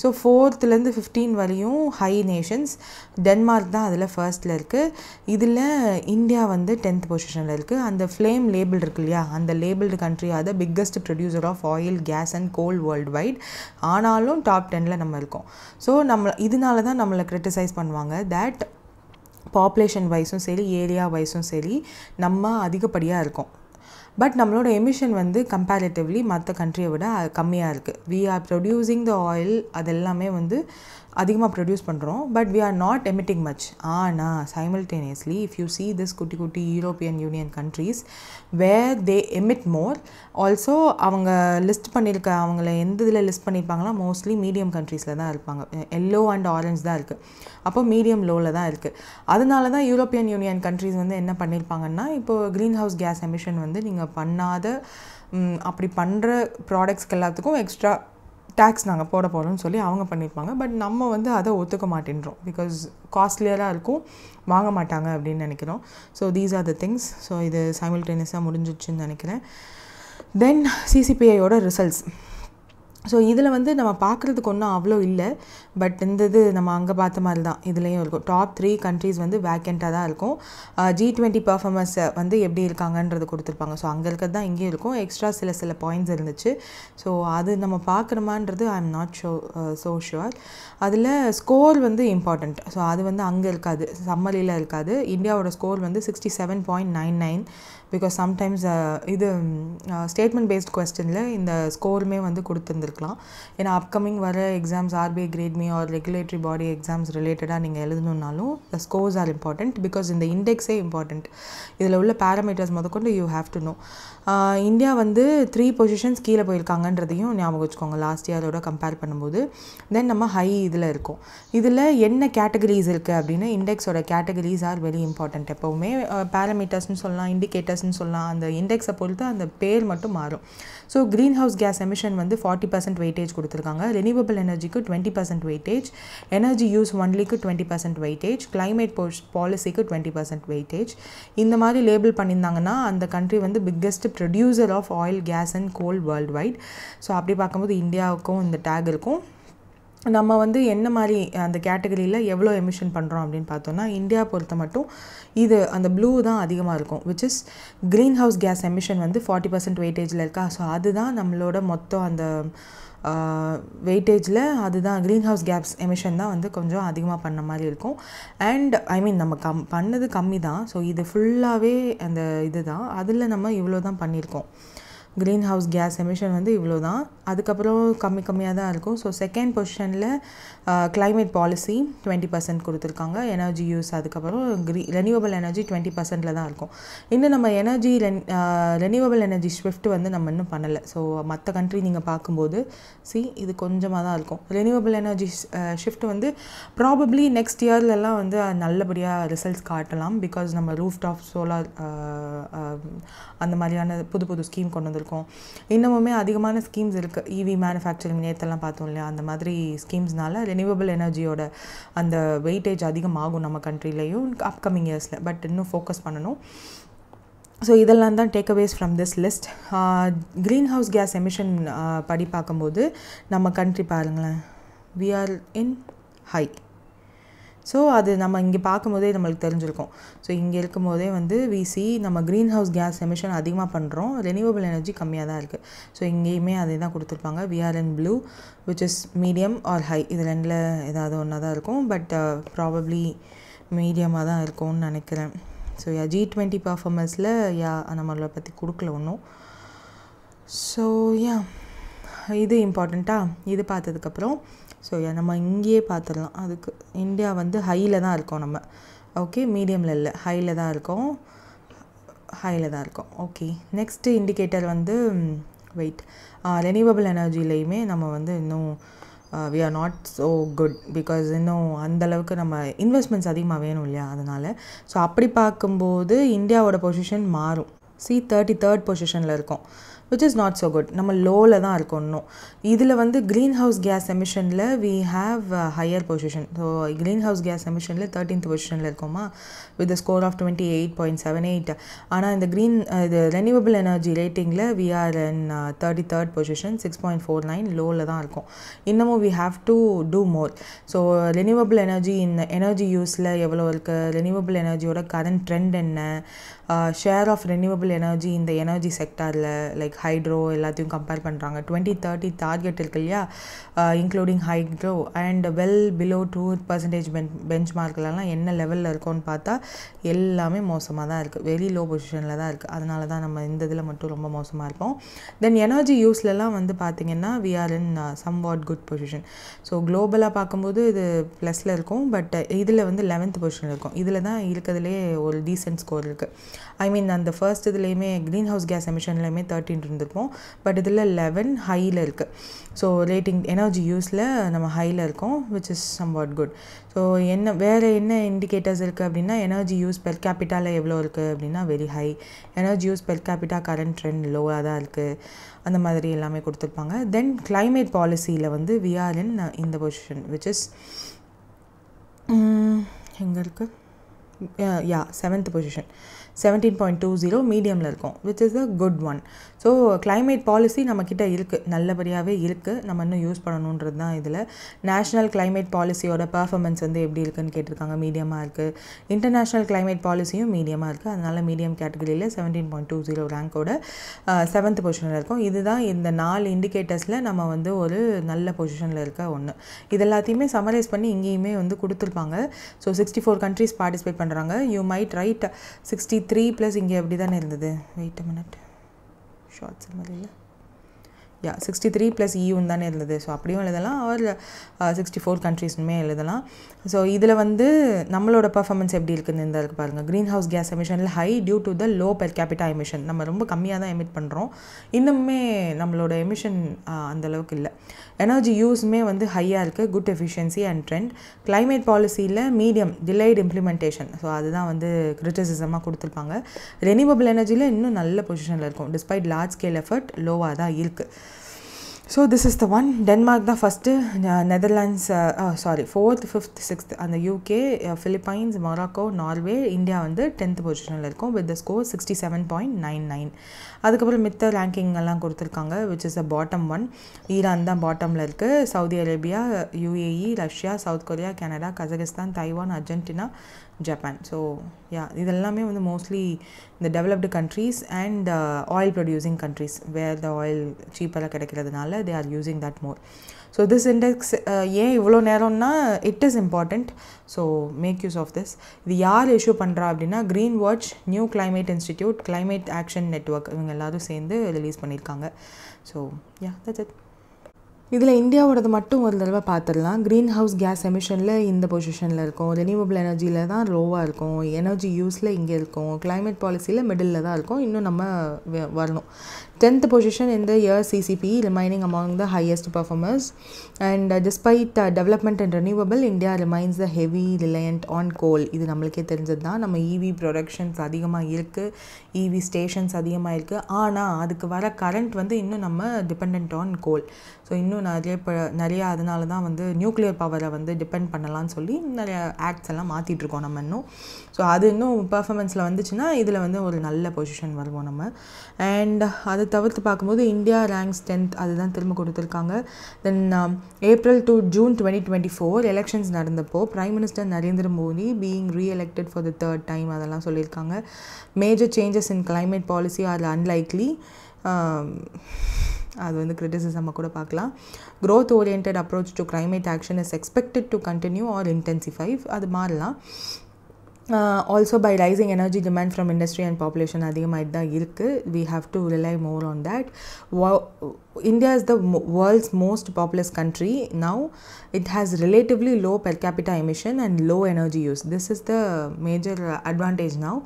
ஸோ 4th 15 வரையும் ஹை நேஷன்ஸ். டென்மார்க் தான் அதில் ஃபர்ஸ்ட்டில் இருக்குது. இதில் இந்தியா வந்து 10th பொசிஷனில் இருக்குது. அந்த ஃப்ளேம் லேபிள் இருக்கு இல்லையா, அந்த லேபிள்டு கண்ட்ரி அது biggest producer of oil, gas and coal world wide. ஆனாலும் டாப் 10ல் நம்ம இருக்கோம். ஸோ இதனால தான் நம்மளை கிரிட்டிசைஸ் பண்ணுவாங்க தட் பாப்புலேஷன் வைஸும் சரி, ஏரியா வைஸும் சரி நம்ம அதிகப்படியாக இருக்கோம். பட் நம்மளோட எமிஷன் வந்து கம்பேரிட்டிவ்லி மற்ற கண்ட்ரியை விட கம்மியாக இருக்குது. We are producing the oil, அதெல்லாமே வந்து அதிகமாக ப்ரொடியூஸ் பண்ணுறோம். But we are not emitting much. ஆனால் simultaneously if you see this குட்டி European Union countries where they emit more, also அவங்க லிஸ்ட் பண்ணியிருக்க அவங்கள எந்த இதில் லிஸ்ட் பண்ணியிருப்பாங்கன்னா மோஸ்ட்லி மீடியம் கண்ட்ரீஸில் தான் இருப்பாங்க. எல்லோ அண்ட் ஆரஞ்ச் தான் இருக்குது. அப்போ மீடியம் லோவில் தான் இருக்குது. அதனால தான் யூரோப்பியன் யூனியன் கண்ட்ரீஸ் வந்து என்ன பண்ணியிருப்பாங்கன்னா, இப்போது க்ரீன் ஹவுஸ் கேஸ் எமிஷன் வந்து நீங்கள் பண்ணாத அப்படி பண்ணுற ப்ராடக்ட்ஸ்க்கு எல்லாத்துக்கும் எக்ஸ்ட்ரா டேக்ஸ் நாங்கள் போட போகிறோம்னு சொல்லி அவங்க பண்ணியிருப்பாங்க. பட் நம்ம வந்து அதை ஒத்துக்க மாட்டேன்றோம். பிகாஸ் காஸ்ட்லியராக இருக்கும், வாங்க மாட்டாங்க அப்படின்னு நினைக்கிறோம். So these are the things. So இது சைமல்டேனியஸாக முடிஞ்சிடுச்சுன்னு நினைக்கிறேன். தென் CCPIயோட ரிசல்ட்ஸ். ஸோ இதில் வந்து நம்ம பார்க்குறதுக்கு ஒன்றும் அவ்வளோ இல்லை. பட் இந்த இது நம்ம அங்கே பார்த்த மாதிரி தான் இதுலேயும் இருக்கும். டாப் 3 கண்ட்ரீஸ் வந்து வேக்கண்ட்டாக தான் இருக்கும். G20 பர்ஃபார்மன்ஸ் வந்து எப்படி இருக்காங்கன்றது கொடுத்துருப்பாங்க. ஸோ அங்கே இருக்கிறது தான் இங்கேயும் இருக்கும். எக்ஸ்ட்ரா சில பாயிண்ட்ஸ் இருந்துச்சு. ஸோ அது நம்ம பார்க்குறோமான்றது I am not so sure. அதில் ஸ்கோர் வந்து இம்பார்ட்டண்ட். ஸோ அது வந்து அங்கே இருக்காது, சம்மரியில் இருக்காது. இந்தியாவோட ஸ்கோர் வந்து 67.99. பிகாஸ் சம்டைம்ஸ் இது ஸ்டேட்மெண்ட் பேஸ்ட் கொஸ்டினில் இந்த ஸ்கோருமே வந்து கொடுத்துருந்துருக்கலாம். ஏன்னா அப்கமிங் வர exams RBI grade B or regulatory body exams ரிலேட்டடாக நீங்கள் எழுதணுன்னாலும் the scores are important. Because இந்த இண்டெக்ஸே இம்பார்ட்டண்ட். இதில் உள்ள பேராமீட்டர்ஸ் முதற்கொண்டு you have to know. India வந்து 3 பொசிஷன்ஸ் கீழே போயிருக்காங்கன்றதையும் ஞாபகம் வச்சுக்கோங்க லாஸ்ட் இயரோட கம்பேர் பண்ணும்போது. தென் நம்ம ஹை இதில் இருக்கும். இதில் என்ன கேட்டகரிஸ் இருக்குது அப்படின்னு, இண்டெக்ஸோட கேட்டகரிஸ் ஆர் வெரி இம்பார்ட்டண்ட். எப்போவுமே பேராமீட்டர்ஸ்னு சொல்லலாம், இண்டிகேட்டர்ஸ்னு சொல்லலாம். அந்த இண்டெக்ஸை பொறுத்து அந்த பேர் மட்டும் மாறும். So green house gas emission வந்து 40% வெயிட்டேஜ் கொடுத்துருக்காங்க. ரெனியூவபிள் எனர்ஜிக்கு 20% வெயிட்டேஜ், எனர்ஜி யூஸ் ஒன்லிக்கு 20% வெயிட்டேஜ், கிளைமேட் பாலிசிக்கு 20% வெயிட்டேஜ். இந்த மாதிரி லேபிள் பண்ணியிருந்தாங்கன்னா அந்த கண்ட்ரி வந்து biggest producer of oil, gas and coal world wide. So அப்படி பார்க்கும்போது இந்தியாவுக்கும் இந்த டேக் இருக்கும். நம்ம வந்து என்ன மாதிரி அந்த கேட்டகரியில் எவ்வளோ எமிஷன் பண்ணுறோம் அப்படின்னு பார்த்தோன்னா இந்தியா பொறுத்த மட்டும் இது அந்த ப்ளூ தான் அதிகமாக இருக்கும், which is green house gas emission வந்து 40% வெயிட்டேஜில் இருக்கா. ஸோ அதுதான் நம்மளோட மொத்தம் அந்த வெயிட்டேஜில் அதுதான் க்ரீன் ஹவுஸ் கேஸ் எமிஷன் தான் வந்து கொஞ்சம் அதிகமாக பண்ண மாதிரி இருக்கும். அண்ட் ஐ மீன் நம்ம பண்ணது கம்மி தான். ஸோ இது ஃபுல்லாகவே அந்த இது தான், அதில் நம்ம இவ்வளோ தான் பண்ணியிருக்கோம். க்ரீன் ஹவுஸ் கேஸ் எமிஷன் வந்து இவ்வளோ தான், அதுக்கப்புறம் கம்மியாக தான் இருக்கும். ஸோ செகண்ட் பொசிஷனில் climate பாலிசி 20% கொடுத்துருக்காங்க. எனர்ஜி யூஸ் அதுக்கப்புறம் ரெனியூவபிள் எனர்ஜி 20%ல் தான் இருக்கும். இன்னும் நம்ம எனர்ஜி ரெனியூவபிள் எனர்ஜி ஷிஃப்ட் வந்து நம்ம இன்னும் பண்ணலை. ஸோ மற்ற கண்ட்ரி நீங்கள் பார்க்கும்போது இது கொஞ்சமாக தான் இருக்கும். ரெனியூவபிள் எனர்ஜி ஷிஃப்ட் வந்து ப்ராபப்ளி நெக்ஸ்ட் இயர்லலாம் வந்து நல்லபடியாக ரிசல்ட்ஸ் காட்டலாம். பிகாஸ் நம்ம ரூஃப் டாப் சோலார் அந்த மாதிரியான புது ஸ்கீம் கொண்டு வந்திருக்கோம். இன்னமுமே அதிகமான ஸ்கீம்ஸ் இருக்குது. இவி மேனுஃபேக்சரிங் நேற்றெல்லாம் பார்த்தோம் இல்லையா, அந்த மாதிரி ஸ்கீம்ஸ்னால ரெனியூவபிள் எனர்ஜியோட அந்த வெயிட்டேஜ் அதிகமாகும் நம்ம கண்ட்ரிலையும் அப்கமிங் இயர்ஸில். பட் இன்னும் ஃபோக்கஸ் பண்ணணும். ஸோ இதெல்லாம் தான் takeaways from this list. Green house gas emission படி பார்க்கும்போது நம்ம கண்ட்ரி பாருங்களேன், we are in high. So அது நம்ம இங்கே பார்க்கும்போதே நம்மளுக்கு தெரிஞ்சிருக்கும். ஸோ இங்கே இருக்கும்போதே வந்து விசி நம்ம க்ரீன் ஹவுஸ் கேஸ் எமிஷன் அதிகமாக பண்ணுறோம், ரெனியூவபிள் எனர்ஜி கம்மியாக தான் இருக்குது. ஸோ இங்கேயுமே அதே தான் கொடுத்துருப்பாங்க. We are in blue which is medium or high, இது ரெண்டில் ஏதாவது ஒன்றா தான் இருக்கும். பட் ப்ராபப்ளி மீடியமாக தான் இருக்கும்னு நினைக்கிறேன். ஸோ G20 பர்ஃபார்மன்ஸில் நம்மளை பற்றி கொடுக்கல ஒன்றும். ஸோ இது இம்பார்ட்டண்ட்டாக இது பார்த்ததுக்கப்புறம் ஸோ நம்ம இங்கேயே பார்த்துடலாம். அதுக்கு இந்தியா வந்து ஹையில் தான் இருக்கோம் நம்ம. ஓகே, மீடியமில் இல்லை, ஹையில் தான் இருக்கோம். ஓகே, நெக்ஸ்ட்டு இண்டிகேட்டர் வந்து வெயிட். ரெனியூவபிள் எனர்ஜிலையுமே நம்ம வந்து இன்னும் we are not so good. Because இன்னும் அந்தளவுக்கு நம்ம இன்வெஸ்ட்மெண்ட்ஸ் அதிகமாக வேணும் இல்லையா, அதனால். ஸோ அப்படி பார்க்கும்போது இந்தியாவோட பொசிஷன் மாறும். 33rd பொசிஷனில் இருக்கோம், which is not so good. நம்ம லோவில் தான் இருக்கோம் இன்னும். இதில் வந்து க்ரீன் ஹவுஸ் கேஸ் எமிஷனில் we have higher position. So green house gas எமிஷனில் 13th பொசிஷனில் இருக்கோமா, வித் ஸ்கோர் ஆஃப் 28.78. ஆனால் இந்த இது ரெனியூவபிள் எனர்ஜி ரேட்டிங்கில் we are in 33rd position, 6.49, லோவில் தான் இருக்கும். இன்னமும் we have to do more. So renewable energy இந்த எனர்ஜி யூஸில் எவ்வளோ இருக்குது, ரெனியூவபிள் எனர்ஜியோட கரண்ட் ட்ரெண்ட் என்ன, ஷேர் ஆஃப் ரெனியூவபிள் எனர்ஜி இந்த எனர்ஜி செக்டாரில் லைக் ஹைட்ரோ எல்லாத்தையும் கம்பேர் பண்ணுறாங்க. 2030 டார்கெட் இருக்கு இல்லையா, including hydro and well below 2% பெஞ்ச் மார்க்லலாம் என்ன லெவலில் இருக்கோன்னு பார்த்தா எல்லாமே மோசமாக தான் இருக்குது, வெரி லோ பொசிஷனில் தான் இருக்குது. அதனால தான் நம்ம இந்த இதில் மட்டும் ரொம்ப மோசமாக இருப்போம். தென் எனர்ஜி யூஸ்லலாம் வந்து பார்த்திங்கன்னா we are in somewhat good position. So குளோபலாக பார்க்கும்போது இது ப்ளஸில் இருக்கும். பட் இதில் வந்து 11th பொசிஷனில் இருக்கும். இதில் தான் இருக்கிறதுலே ஒரு டீசென்ட் ஸ்கோர் இருக்குது. ஐ மீன் அந்த ஃபர்ஸ்ட் இதுலேயுமே க்ரீன் ஹவுஸ் கேஸ் எமிஷன்லையுமே 13 இருந்திருப்போம். பட் இதில் 11 ஹையில் இருக்குது. ஸோ ரேட்டிங் எனர்ஜி யூஸில் நம்ம ஹையில் இருக்கோம், which is somewhat good. So வேறு என்ன இண்டிகேட்டர்ஸ் இருக்குது அப்படின்னா, எனர்ஜி யூஸ் பெர் கேபிட்டாவில் எவ்வளோ இருக்குது அப்படின்னா very high. Energy use per capita current trend லோவாக தான் இருக்குது. அந்த மாதிரி எல்லாமே கொடுத்துருப்பாங்க. தென் climate பாலிசியில் வந்து வி ஆர் இன் இந்த பொசிஷன், விச் இஸ் எங்கே இருக்குது, 7th பொசிஷன், 17.20 மீடியமில் இருக்கும், which is a good one. So climate policy நம்மக்கிட்ட இருக்குது, நல்லபடியாகவே இருக்குது. நம்ம இன்னும் யூஸ் பண்ணணுன்றது தான் இதில். நேஷ்னல் climate பாலிசியோட பர்ஃபார்மன்ஸ் வந்து எப்படி இருக்குன்னு கேட்டிருக்காங்க, மீடியமாக இருக்குது. இன்டர்நேஷ்னல் climate பாலிசியும் மீடியமாக இருக்குது. அதனால் மீடியம் கேட்டகரியில் 17.20 ரேங்கோட 7th பொசிஷனில் இருக்கும். இதுதான் இந்த 4 இண்டிகேட்டர்ஸில் நம்ம வந்து ஒரு நல்ல பொசிஷனில் இருக்க ஒன்று. இது எல்லாத்தையுமே சமரைஸ் பண்ணி இங்கேயுமே வந்து கொடுத்துருப்பாங்க. ஸோ 64 கண்ட்ரிஸ் பார்ட்டிசிபேட் பண்ணுறாங்க. யூ மைட் ரைட் 63 ப்ளஸ் இங்கே எப்படி தானே இருந்தது, வெயிட் அ மினிட், ஷார்ட்ஸ் மாதிரி இல்லை, 63 ப்ளஸ் ஈன்னு தானே இருந்தது. ஸோ அப்படியும் எழுதலாம், ஆர் 64 கண்ட்ரீஸ்னுமே எழுதலாம். ஸோ இதில் வந்து நம்மளோட பர்ஃபார்மன்ஸ் எப்படி இருக்குதுன்னு இந்த இருக்குது பாருங்கள். க்ரீன் ஹவுஸ் கேஸ் எமிஷனில் high due to the low per capita emission. நம்ம ரொம்ப கம்மியாக தான் எமிட் பண்ணுறோம், இன்னுமே நம்மளோட எமிஷன் அந்தளவுக்கு இல்லை. எனர்ஜி யூஸுமே வந்து ஹையாக இருக்குது, good efficiency and trend. climate பாலிசியில் மீடியம், டிலேட் இம்ப்ளிமெண்டேஷன். ஸோ அதுதான் வந்து கிரிட்டிசிசமாக கொடுத்துருப்பாங்க. ரெனியூவபிள் எனர்ஜியில் இன்னும் நல்ல பொசிஷனில் இருக்கும், டிஸ்பைட் லார்ஜ் ஸ்கேல் எஃபர்ட் லோவாக தான் இருக்குது. So this is the one. Denmark தான் first, Netherlands fourth, fifth, sixth அந்த UK, Philippines, Morocco, Norway, India வந்து 10th பொசிஷனில் இருக்கும் வித் த ஸ்கோர் 67.99. அதுக்கப்புறம் மித்த ரேங்கிங் எல்லாம் கொடுத்துருக்காங்க which is the bottom one. Iran தான் பாட்டமில் இருக்குது. Saudi Arabia, UAE, Russia, South Korea, Canada, Kazakhstan, Taiwan, Argentina, Japan. So இதெல்லாமே வந்து மோஸ்ட்லி இந்த developed countries and oil producing countries where the oil சீப்பராக கிடைக்கிறதுனால they are using that more. So this index ஏன் இவ்வளோ நேரம்னா it is important. So make use of this. இது யார் இஷ்யூ பண்ணுறா அப்படின்னா green watch, new climate institute, climate action network, இவங்க எல்லோரும் சேர்ந்து ரிலீஸ் பண்ணியிருக்காங்க. So that's it. இதில் இந்தியாவோடது மட்டும் ஒரு தடவை பார்த்துடலாம். க்ரீன் ஹவுஸ் கேஸ் எமிஷனில் இந்த பொசிஷனில் இருக்கும், ரெனியூவபிள் எனர்ஜியில் தான் லோவாக இருக்கும், எனர்ஜி யூஸில் இங்கே இருக்கும், கிளைமேட் பாலிசியில் மிடில் தான் இருக்கும். இன்னும் நம்ம வரணும். 10th position in the year CCP, remaining among the highest performers. And despite development in renewable, India remains the heavy reliant on coal. இது நம்மளுக்கே தெரிஞ்சது தான். நம்ம EV ப்ரொடக்ஷன்ஸ் அதிகமாக இருக்குது, EV ஸ்டேஷன்ஸ் அதிகமாக இருக்குது. ஆனால் அதுக்கு வர கரண்ட் வந்து இன்னும் நம்ம டிபெண்ட் ஆன் கோல். ஸோ இன்னும் நிறையா அதனால தான் வந்து நியூக்ளியர் பவரை வந்து டிபெண்ட் பண்ணலான்னு சொல்லி நிறைய ஆக்ட்ஸ் எல்லாம் மாற்றிட்டுருக்கோம் நம்ம இன்னும். ஸோ அது இன்னும் பர்ஃபார்மன்ஸில் வந்துச்சுன்னா இதில் வந்து ஒரு நல்ல பொசிஷன் வருவோம் நம்ம. அண்ட் அது தவிர்த்து பார்க்கும்போது இந்தியா ரேங்க்ஸ் 10th, அதுதான் திரும்ப கொடுத்துருக்காங்க. தென் April to June 2024 எலெக்ஷன்ஸ் நடந்தப்போ prime minister Narendra Modi being reelected for the 3rd time அதெல்லாம் சொல்லியிருக்காங்க. Major changes in climate policy are unlikely. அது வந்து கிரிட்டிசிசம் கூட பார்க்கலாம். growth oriented approach to climate action is expected to continue or intensify. அது மாறலாம். Also by rising energy demand from industry and population அதிகமாகிட்டு தான் இருக்குது. We have to rely more on that. India is the world's most populous country now. It has relatively low per capita emission and low energy use. This is the major advantage now.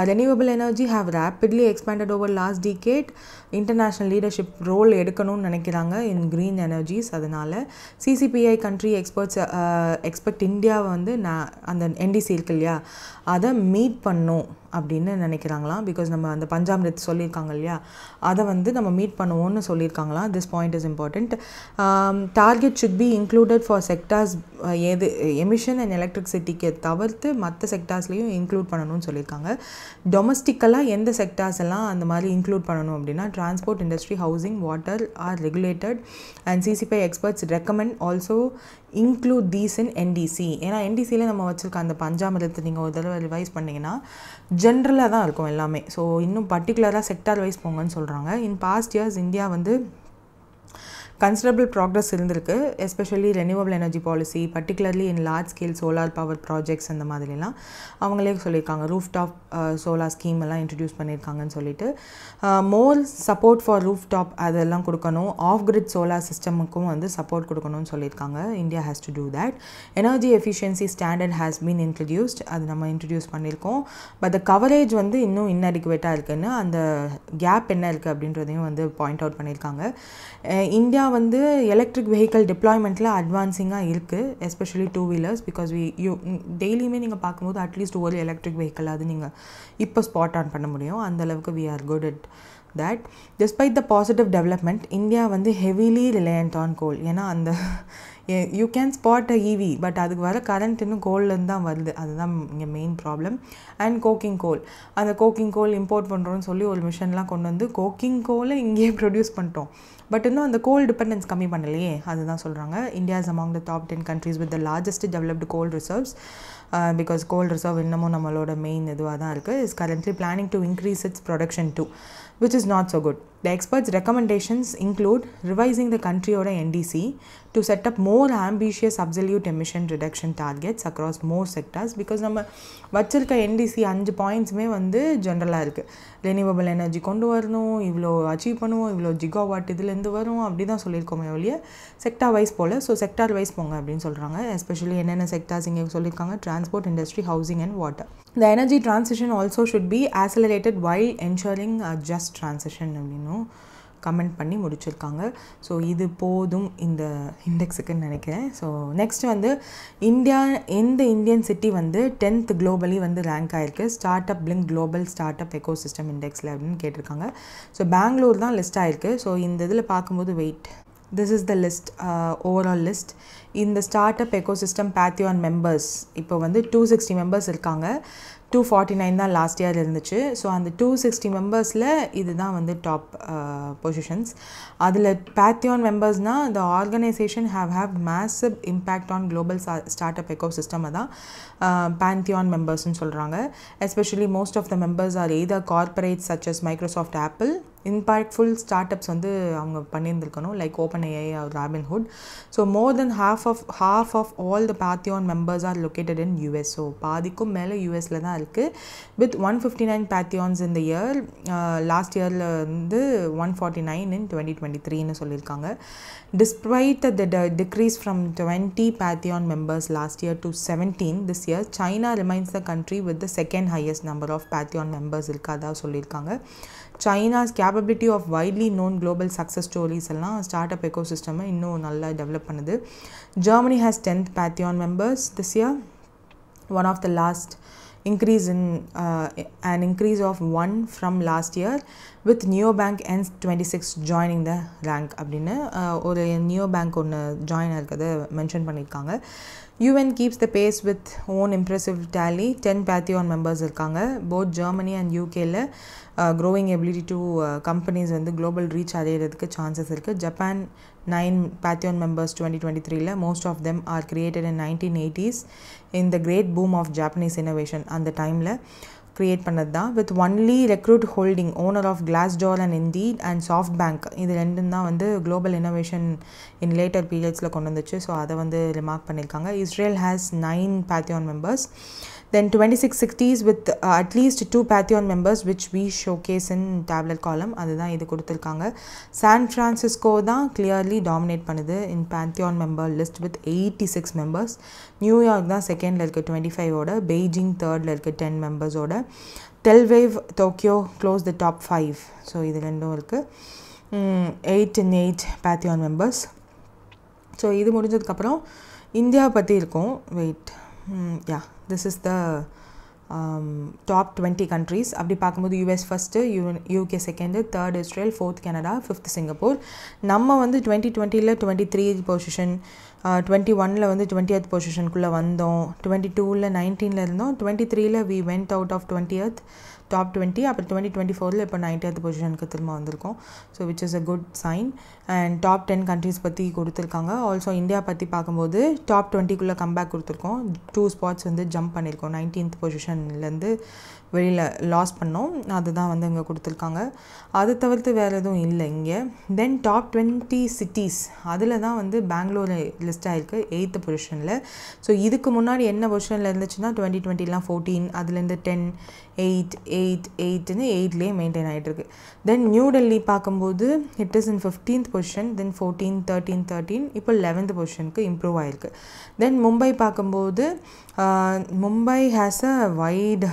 Renewable energy have rapidly expanded over last decade. International leadership role எடுக்கணும்னு நினைக்கிறாங்க in green energies. அதனால CCPI country experts expect India வந்து அந்த NDC இருக்கு இல்லையா அதை meet பண்ணும் அப்படின்னு நினைக்கிறாங்களாம். பிகாஸ் நம்ம அந்த பஞ்சாமிரத் சொல்லியிருக்காங்க இல்லையா அதை வந்து நம்ம மீட் பண்ணுவோம்னு சொல்லியிருக்காங்களாம். This point is important. Target should be included for sectors. எது எமிஷன் அண்ட் எலக்ட்ரிசிட்டிக்கு தவிர்த்து மற்ற செக்டார்ஸ்லையும் இன்க்ளூட் பண்ணணும்னு சொல்லியிருக்காங்க. டொமஸ்டிக்கலாக எந்த செக்டார்ஸ் எல்லாம் அந்த மாதிரி இன்க்ளூட் பண்ணணும் அப்படின்னா transport, industry, housing, water or regulated. And CCPI experts recommend also include these in NDC. ஏன்னா NDCயில் நம்ம வச்சுருக்க அந்த பஞ்சாமிரத்தை நீங்கள் ஒரு தடவை ரிவைஸ் பண்ணிங்கன்னா ஜென்ரலாக தான் இருக்கும் எல்லாமே. ஸோ இன்னும் பர்டிகுலராக செக்டார் வைஸ் போங்கன்னு சொல்கிறாங்க. இன் பாஸ்ட் இயர்ஸ் இந்தியா வந்து considerable progress இருந்திருக்கு, especially renewable energy policy, particularly in large scale solar power projects அந்த மாதிரிலாம் அவங்களே சொல்லியிருக்காங்க. ரூஃப் டாப் சோலார் ஸ்கீம் எல்லாம் இன்ட்ரடியூஸ் பண்ணியிருக்காங்கன்னு சொல்லிட்டு மோர் சப்போர்ட் ஃபார் ரூஃப் டாப் அதெல்லாம் கொடுக்கணும். ஆஃப் கிரிட் சோலார் சிஸ்டமுக்கும் வந்து சப்போர்ட் கொடுக்கணும்னு சொல்லியிருக்காங்க. India has to do that. Energy efficiency standard has been introduced, அது நம்ம இன்ட்ரடியூஸ் பண்ணியிருக்கோம். பட் த கவரேஜ் வந்து இன்னும் இன்அடிக்குவேட்டாக இருக்குன்னு அந்த கேப் என்ன இருக்குது அப்படின்றதையும் வந்து பாயிண்ட் அவுட் பண்ணியிருக்காங்க. இந்தியா வந்து எலக்ட்ரிக் வெஹிக்கல் டிப்ளாய்மெண்ட்டில் அட்வான்ஸிங்காக இருக்குது, எஸ்பெஷலி 2 வீலர்ஸ். பிகாஸ் டெய்லியுமே நீங்கள் பார்க்கும்போது அட்லீஸ்ட் ஒரு எலக்ட்ரிக் வெஹிக்கிள் அது நீங்கள் இப்போ ஸ்பாட் ஆன் பண்ண முடியும். அந்தளவுக்கு we are good at that. Despite the positive development, India வந்து heavily reliant on coal. ஏன்னா அந்த you can spot a EV but அதுக்கு வர கரண்ட் இன்னும் கோல்லேருந்து தான் வருது. அதுதான் இங்கே மெயின் ப்ராப்ளம். அண்ட் கோக்கிங் கோல், அந்த கோக்கிங் கோல் இம்போர்ட் பண்ணுறோன்னு சொல்லி ஒரு மிஷன்லாம் கொண்டு வந்து கோக்கிங் கோலை இங்கேயே ப்ரொடியூஸ் பண்ணிட்டோம். பட் இன்னும் அந்த கோல் டிபெண்டன்ஸ் கம்மி பண்ணலையே, அதுதான் சொல்கிறாங்க. India is among the top 10 countries with the largest developed coal reserves. Because coal reserve இன்னமும் நம்மளோட மெயின் இதுவாக தான் இருக்குது. is currently planning to increase its production too, which is not so good. The experts' recommendations include revising the countryயோட NDC to set up more ambitious absolute emission reduction targets across more sectors. Because நம்ம வச்சிருக்க NDC 5 பாயிண்ட்ஸுமே வந்து ஜென்ரலாக இருக்குது. Renewable energy கொண்டு வரணும், இவ்வளோ achieve பண்ணுவோம், இவ்வளோ ஜிகாவாட் இதுலேருந்து வரும், அப்படி தான் சொல்லியிருக்கோமே ஒழிய செக்டார் வைஸ் போல். ஸோ செக்டார் வைஸ் போங்க அப்படின்னு சொல்கிறாங்க. எஸ்பெஷலி என்னென்ன செக்டார்ஸ் இங்கே சொல்லியிருக்காங்க, transport, industry, housing and water. The energy transition also should be accelerated while ensuring a just transition அப்படின்னும் கமெண்ட் பண்ணி முடிச்சிருக்காங்க. ஸோ இது போதும் இந்த இண்டெக்ஸுக்குன்னு நினைக்கிறேன். ஸோ நெக்ஸ்ட் வந்து எந்த இந்தியன் சிட்டி வந்து 10th குளோபலி வந்து ரேங்க் ஆகிருக்கு startup blink global startup ecosystem இண்டெக்ஸில் அப்படின்னு கேட்டிருக்காங்க. ஸோ பெங்களூர் தான் லிஸ்ட் ஆகிருக்கு. ஸோ இந்த இதில் பார்க்கும்போது wait this is the list, overall list. In the startup ecosystem Patheon members இப்போ வந்து 260 members இருக்காங்க. 249 தான் லாஸ்ட் இயர் இருந்துச்சு. ஸோ அந்த 260 மெம்பர்ஸில் இதுதான் வந்து டாப் பொசிஷன்ஸ். அதில் Patheon மெம்பர்ஸ்னால் the organization have massive impact on global startup ecosystem தான் Patheon மெம்பர்ஸ்னு சொல்கிறாங்க. Especially most of the members are either corporates such as Microsoft, Apple, impactful startups வந்து அவங்க பண்ணியிருந்துருக்கணும், like OpenAI or Robinhood. So more then half of all the Patheon members are located in US. So பாதிக்கும் மேலே யூஎஸில் தான் இருக்குது. With 159 Patheons in the year. Last இயரில் வந்து 149 in 2023ன்னு சொல்லியிருக்காங்க. Despite the decrease from 20 Patheon members last year to 17 this year, China remains the country with the second highest number of Patheon members இருக்கதா சொல்லியிருக்காங்க. China's capability of widely known global success stories எல்லாம் startup ecosystem இன்னும் நல்லா develop பண்ணுது. Germany has 10th Patheon members this year. One of the last increase in an increase of 1 from last year, with Neobank N26 joining the rank அப்படின்னு ஒரு Neobank ஒன்று join இருக்கிறத mention பண்ணியிருக்காங்க. UN keeps the pace with own impressive tally. 10 Patheon members இருக்காங்க. Both Germany and UKல growing ability to companies வந்து global reach அடையிறதுக்கு chances இருக்குது. Japan 9 Patheon members 2023ல. Most of them are created in 1980s in the great boom of Japanese innovation. அந்த டைமில் create பண்ணது தான். With only recruit holding owner of Glassdoor and Indeed and SoftBank, இது ரெண்டும் தான் வந்து குளோபல் இன்னோவேஷன் இன் லேட்டர் பீரியட்ஸில் கொண்டு வந்துச்சு. ஸோ அதை வந்து ரிமார்க் பண்ணியிருக்காங்க. Israel has 9 Patheon members. Then 26 cities with at least 2 Patheon members which we showcase in tablet column. அதுதான் இது கொடுத்துருக்காங்க. சான் ஃப்ரான்சிஸ்கோ தான் clearly dominate பண்ணுது in Patheon member list with 86 members. New York தான் செகண்டில் இருக்குது 25ஓட. பெய்ஜிங் தேர்டில் இருக்குது 10 மெம்பர்ஸோட. டெல்வேவ் Tokyo close the top 5. So இது ரெண்டும் இருக்குது. 8 in 8 Patheon members. ஸோ இது முடிஞ்சதுக்கப்புறம் இந்தியா பற்றி இருக்கும். Wait this is the top 20 countries. அப்படி பார்க்கும்போது US first, UK second, third Israel, fourth Canada, fifth Singapore. நம்ம வந்து 2020ல் 23 பொசிஷன், 21ல் வந்து 20th பொசிஷனுக்குள்ளே வந்தோம், 22ல் 19ல் இருந்தோம், 23ல் we went out of 20th top 20. அப்புறம் 2024ல் இப்போ 90th பொசிஷனுக்கு திரும்ப வந்திருக்கோம். So which is a good sign. And top 10 countries பற்றி கொடுத்துருக்காங்க. ஆல்சோ இந்தியா பற்றி பார்க்கும்போது டாப் 20க்குள்ளே கம்பேக் கொடுத்துருக்கோம். 2 ஸ்பாட்ஸ் வந்து ஜம்ப் பண்ணியிருக்கோம். 19th பொசிஷன்லேருந்து வெளியில் லாஸ் பண்ணோம். அதுதான் வந்து இங்கே கொடுத்துருக்காங்க. அதை தவிர்த்து வேறு எதுவும் இல்லை இங்கே. தென் டாப் 20 சிட்டிஸ், அதில் தான் வந்து பெங்களூர் லிஸ்ட் ஆகிருக்கு 8th பொசிஷனில். ஸோ இதுக்கு முன்னாடி என்ன பொசிஷனில் இருந்துச்சுன்னா 2020லாம் 14, அதுலேருந்து 10, 8, 8, 8ன்னு 8லேயே மெயின்டைன் ஆகிட்டுருக்கு. தென் நியூ டெல்லி பார்க்கும்போது it is in 15th position, then 14, 13, இப்போ 11th பொசிஷனுக்கு இம்ப்ரூவ் ஆகிருக்கு. தென் மும்பை பார்க்கும்போது Mumbai has a wide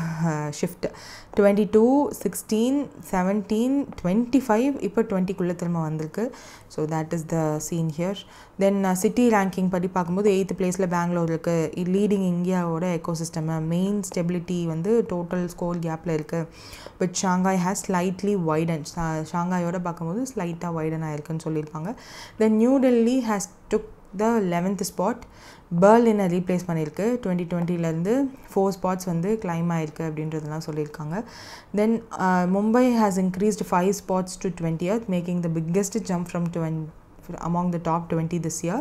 shift. 22, 16, 17, 25, இப்போ 20க்குள்ளே திரும்ப வந்திருக்கு. So that is the scene here. Then city ranking படி பார்க்கும்போது 8th பிளேஸில் பெங்களூர் இருக்குது. லீடிங் இந்தியாவோட எக்கோசிஸ்டம் மெயின் ஸ்டெபிலிட்டி வந்து டோட்டல் ஸ்கோர் கேப்பில் இருக்குது. But Shanghai has slightly widen, ஷாங்காயோட பார்க்கும்போது ஸ்லைட்டாக வைடன் ஆகிருக்குன்னு சொல்லியிருக்காங்க. Then New Delhi has took the 11th spot. பெர்லினை ரீப்ளேஸ் பண்ணியிருக்கு. 2020லேருந்து 4 ஸ்பாட்ஸ் வந்து கிளைம் ஆகிருக்கு அப்படின்றதுலாம் சொல்லியிருக்காங்க. Then Mumbai has increased 5 spots to 20th, making the biggest jump from among the top 20 this year.